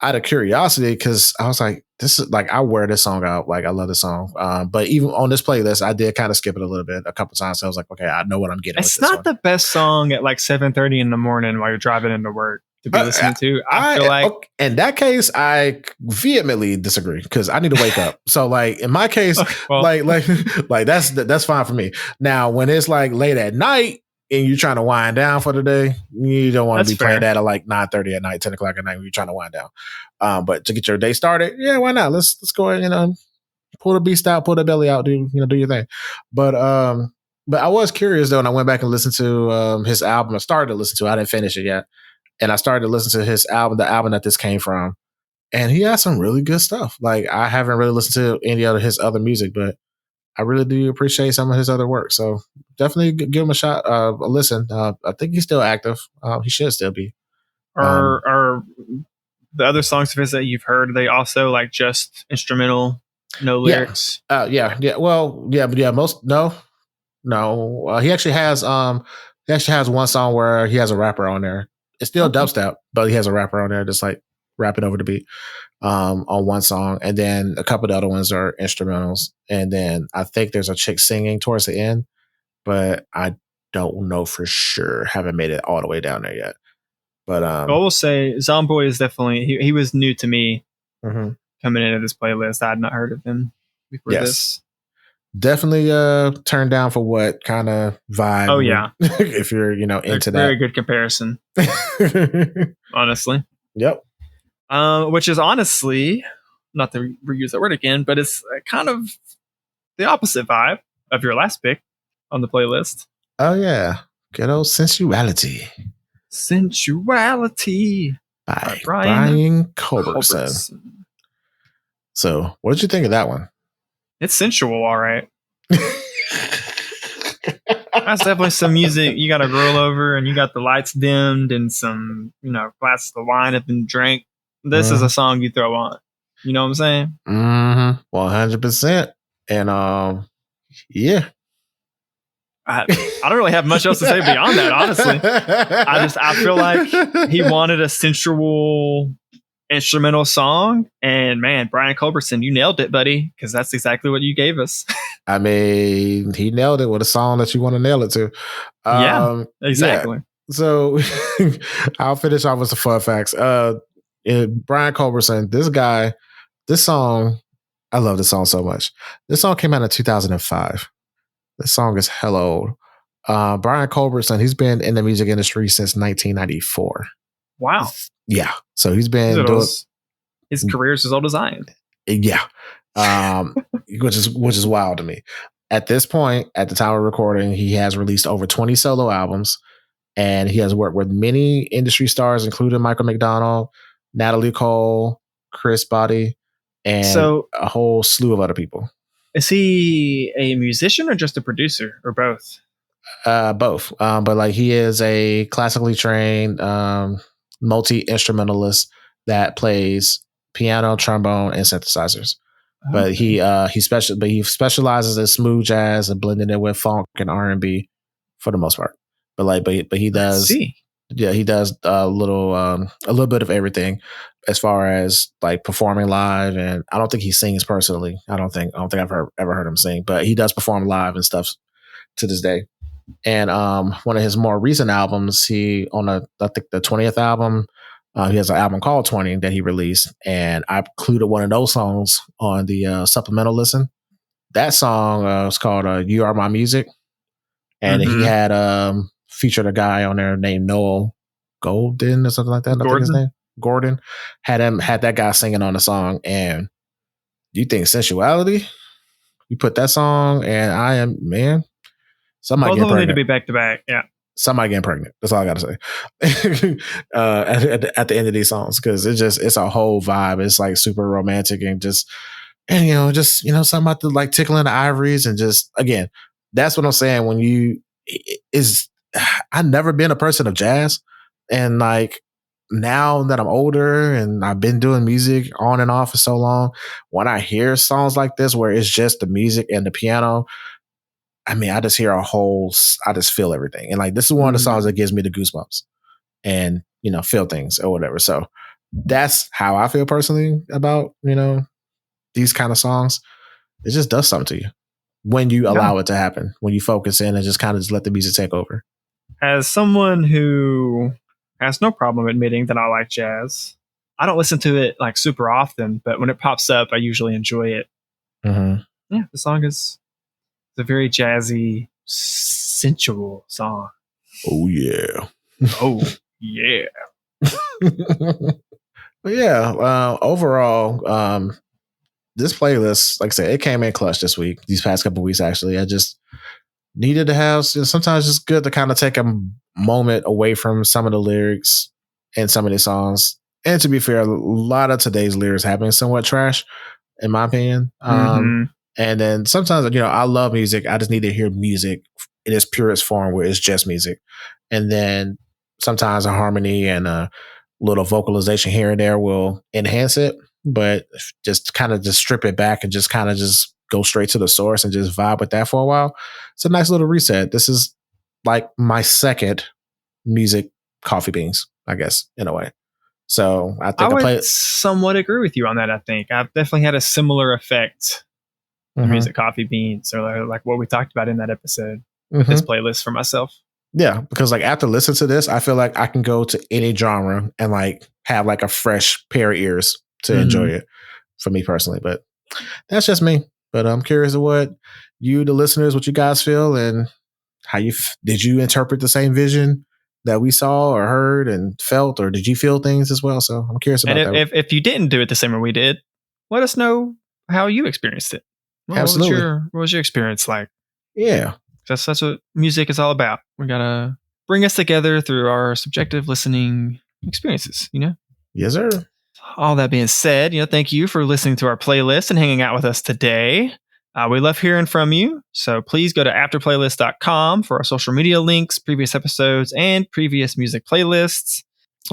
Out of curiosity, because I was like, this is like, I wear this song out. Like, I love this song. But even on this playlist, I did kind of skip it a little bit a couple times. So I was like, okay, I know what I'm getting. It's not the best song at like 7:30 in the morning while you're driving into work to be listening to. I feel like, in that case, I vehemently disagree because I need to wake up. So like in my case, like that's fine for me. Now, when it's like late at night and you're trying to wind down for the day, you don't want to be playing that at like 9:30 at night, 10 o'clock at night when you're trying to wind down. But to get your day started, yeah, why not? Let's go ahead, you know, pull the beast out, pull the belly out, do your thing. But I was curious though, and I went back and listened to his album. I started to listen to it. I didn't finish it yet. And I started to listen to his album, the album that this came from. And he has some really good stuff. Like, I haven't really listened to any of his other music, but I really do appreciate some of his other work. So definitely give him a shot, a listen. I think he's still active. He should still be. Are the other songs of his that you've heard, are they also like just instrumental, no lyrics? Yeah. Well, yeah. Most no. He actually has one song where he has a rapper on there. It's still dubstep, but he has a rapper on there just like rapping over the beat on one song. And then a couple of the other ones are instrumentals. And then I think there's a chick singing towards the end, but I don't know for sure. Haven't made it all the way down there yet. But I will say Zomboy is definitely he was new to me coming into this playlist. I had not heard of him before this. Definitely turned down for what kind of vibe. Oh yeah. If you're, into that. Very good comparison. Honestly. Yep. Which is honestly, not to reuse that word again, but it's kind of the opposite vibe of your last pick on the playlist. Oh yeah. Good old Sensuality. Sensuality by Brian Culbertson. So, what did you think of that one? It's sensual, all right. That's definitely some music. You got a girl over and you got the lights dimmed and some, glasses of wine have been drank. This is a song you throw on. You know what I'm saying? 100%. And yeah. I don't really have much else to say beyond that, honestly. I feel like he wanted a sensual instrumental song, and man, Brian Culbertson, you nailed it, buddy, because that's exactly what you gave us. I mean, he nailed it with a song that you want to nail it to. Yeah, exactly. Yeah. So I'll finish off with the fun facts. Brian Culbertson, this song, I love this song so much. This song came out in 2005. This song is hella old. Brian Culbertson, he's been in the music industry since 1994. Wow. Yeah. So he's been doing his career's as old as I am. Yeah. Which is wild to me. At this point, at the time of recording, he has released over 20 solo albums, and he has worked with many industry stars, including Michael McDonald, Natalie Cole, Chris Botti, and a whole slew of other people. Is he a musician or just a producer, or both? Both. But like he is a classically trained multi-instrumentalist that plays piano, trombone, and synthesizers. But he specializes in smooth jazz and blending it with funk and R&B for the most part. But he does he does a little bit of everything as far as like performing live, and I don't think he sings personally. I don't think I've ever heard him sing, but he does perform live and stuff to this day. And one of his more recent albums, I think the 20th album, he has an album called 20 that he released, and I included one of those songs on the supplemental listen. That song was called "You Are My Music," and he had featured a guy on there named Noel Golden or something like that. I think his name Gordon had that guy singing on the song. And you think Sensuality? You put that song, and I am man. Somebody getting pregnant. Need to be back to back. Yeah. Somebody getting pregnant. That's all I got to say. At the end of these songs, because it's a whole vibe. It's like super romantic and something about the like tickling the ivories and just again, that's what I'm saying. I've never been a person of jazz, and like now that I'm older and I've been doing music on and off for so long, when I hear songs like this where it's just the music and the piano, I mean, I just hear I just feel everything. And like, this is one of the songs that gives me the goosebumps and, feel things or whatever. So that's how I feel personally about, these kind of songs. It just does something to you when you allow it to happen, when you focus in and just kind of just let the music take over. As someone who has no problem admitting that I like jazz, I don't listen to it like super often, but when it pops up, I usually enjoy it. Mm-hmm. Yeah, the song is a very jazzy, sensual song. Oh yeah. Oh yeah. But yeah, overall, this playlist, like I said, it came in clutch this week, these past couple of weeks actually. I just needed to have, sometimes it's good to kind of take a moment away from some of the lyrics and some of the songs. And to be fair, a lot of today's lyrics have been somewhat trash, in my opinion. And then sometimes, I love music. I just need to hear music in its purest form where it's just music. And then sometimes a harmony and a little vocalization here and there will enhance it. But just kind of just strip it back and just kind of just go straight to the source and just vibe with that for a while. It's a nice little reset. This is like my second music coffee beans, I guess, in a way. So I think I would somewhat agree with you on that. I think I've definitely had a similar effect. Music coffee beans, or like what we talked about in that episode. this playlist for myself. Yeah, because like after listening to this, I feel like I can go to any genre and like have like a fresh pair of ears to enjoy it for me personally. But that's just me. But I'm curious of what you, the listeners, what you guys feel and how did you interpret the same vision that we saw or heard and felt, or did you feel things as well? So I'm curious about and that. If you didn't do it the same way we did, let us know how you experienced it. Absolutely. What was your experience like? Yeah. That's what music is all about. We gotta bring us together through our subjective listening experiences, you know? Yes, sir. All that being said, thank you for listening to our playlist and hanging out with us today. We love hearing from you. So please go to afterplaylist.com for our social media links, previous episodes, and previous music playlists.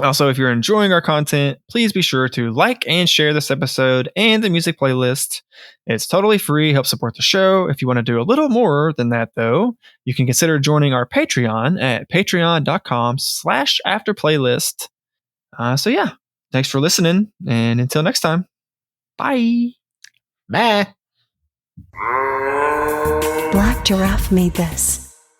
Also, if you're enjoying our content, please be sure to like and share this episode and the music playlist. It's totally free, helps support the show. If you want to do a little more than that, though, you can consider joining our Patreon at patreon.com/afterplaylist. So yeah, thanks for listening. And until next time, bye. Bye. Black Giraffe made this.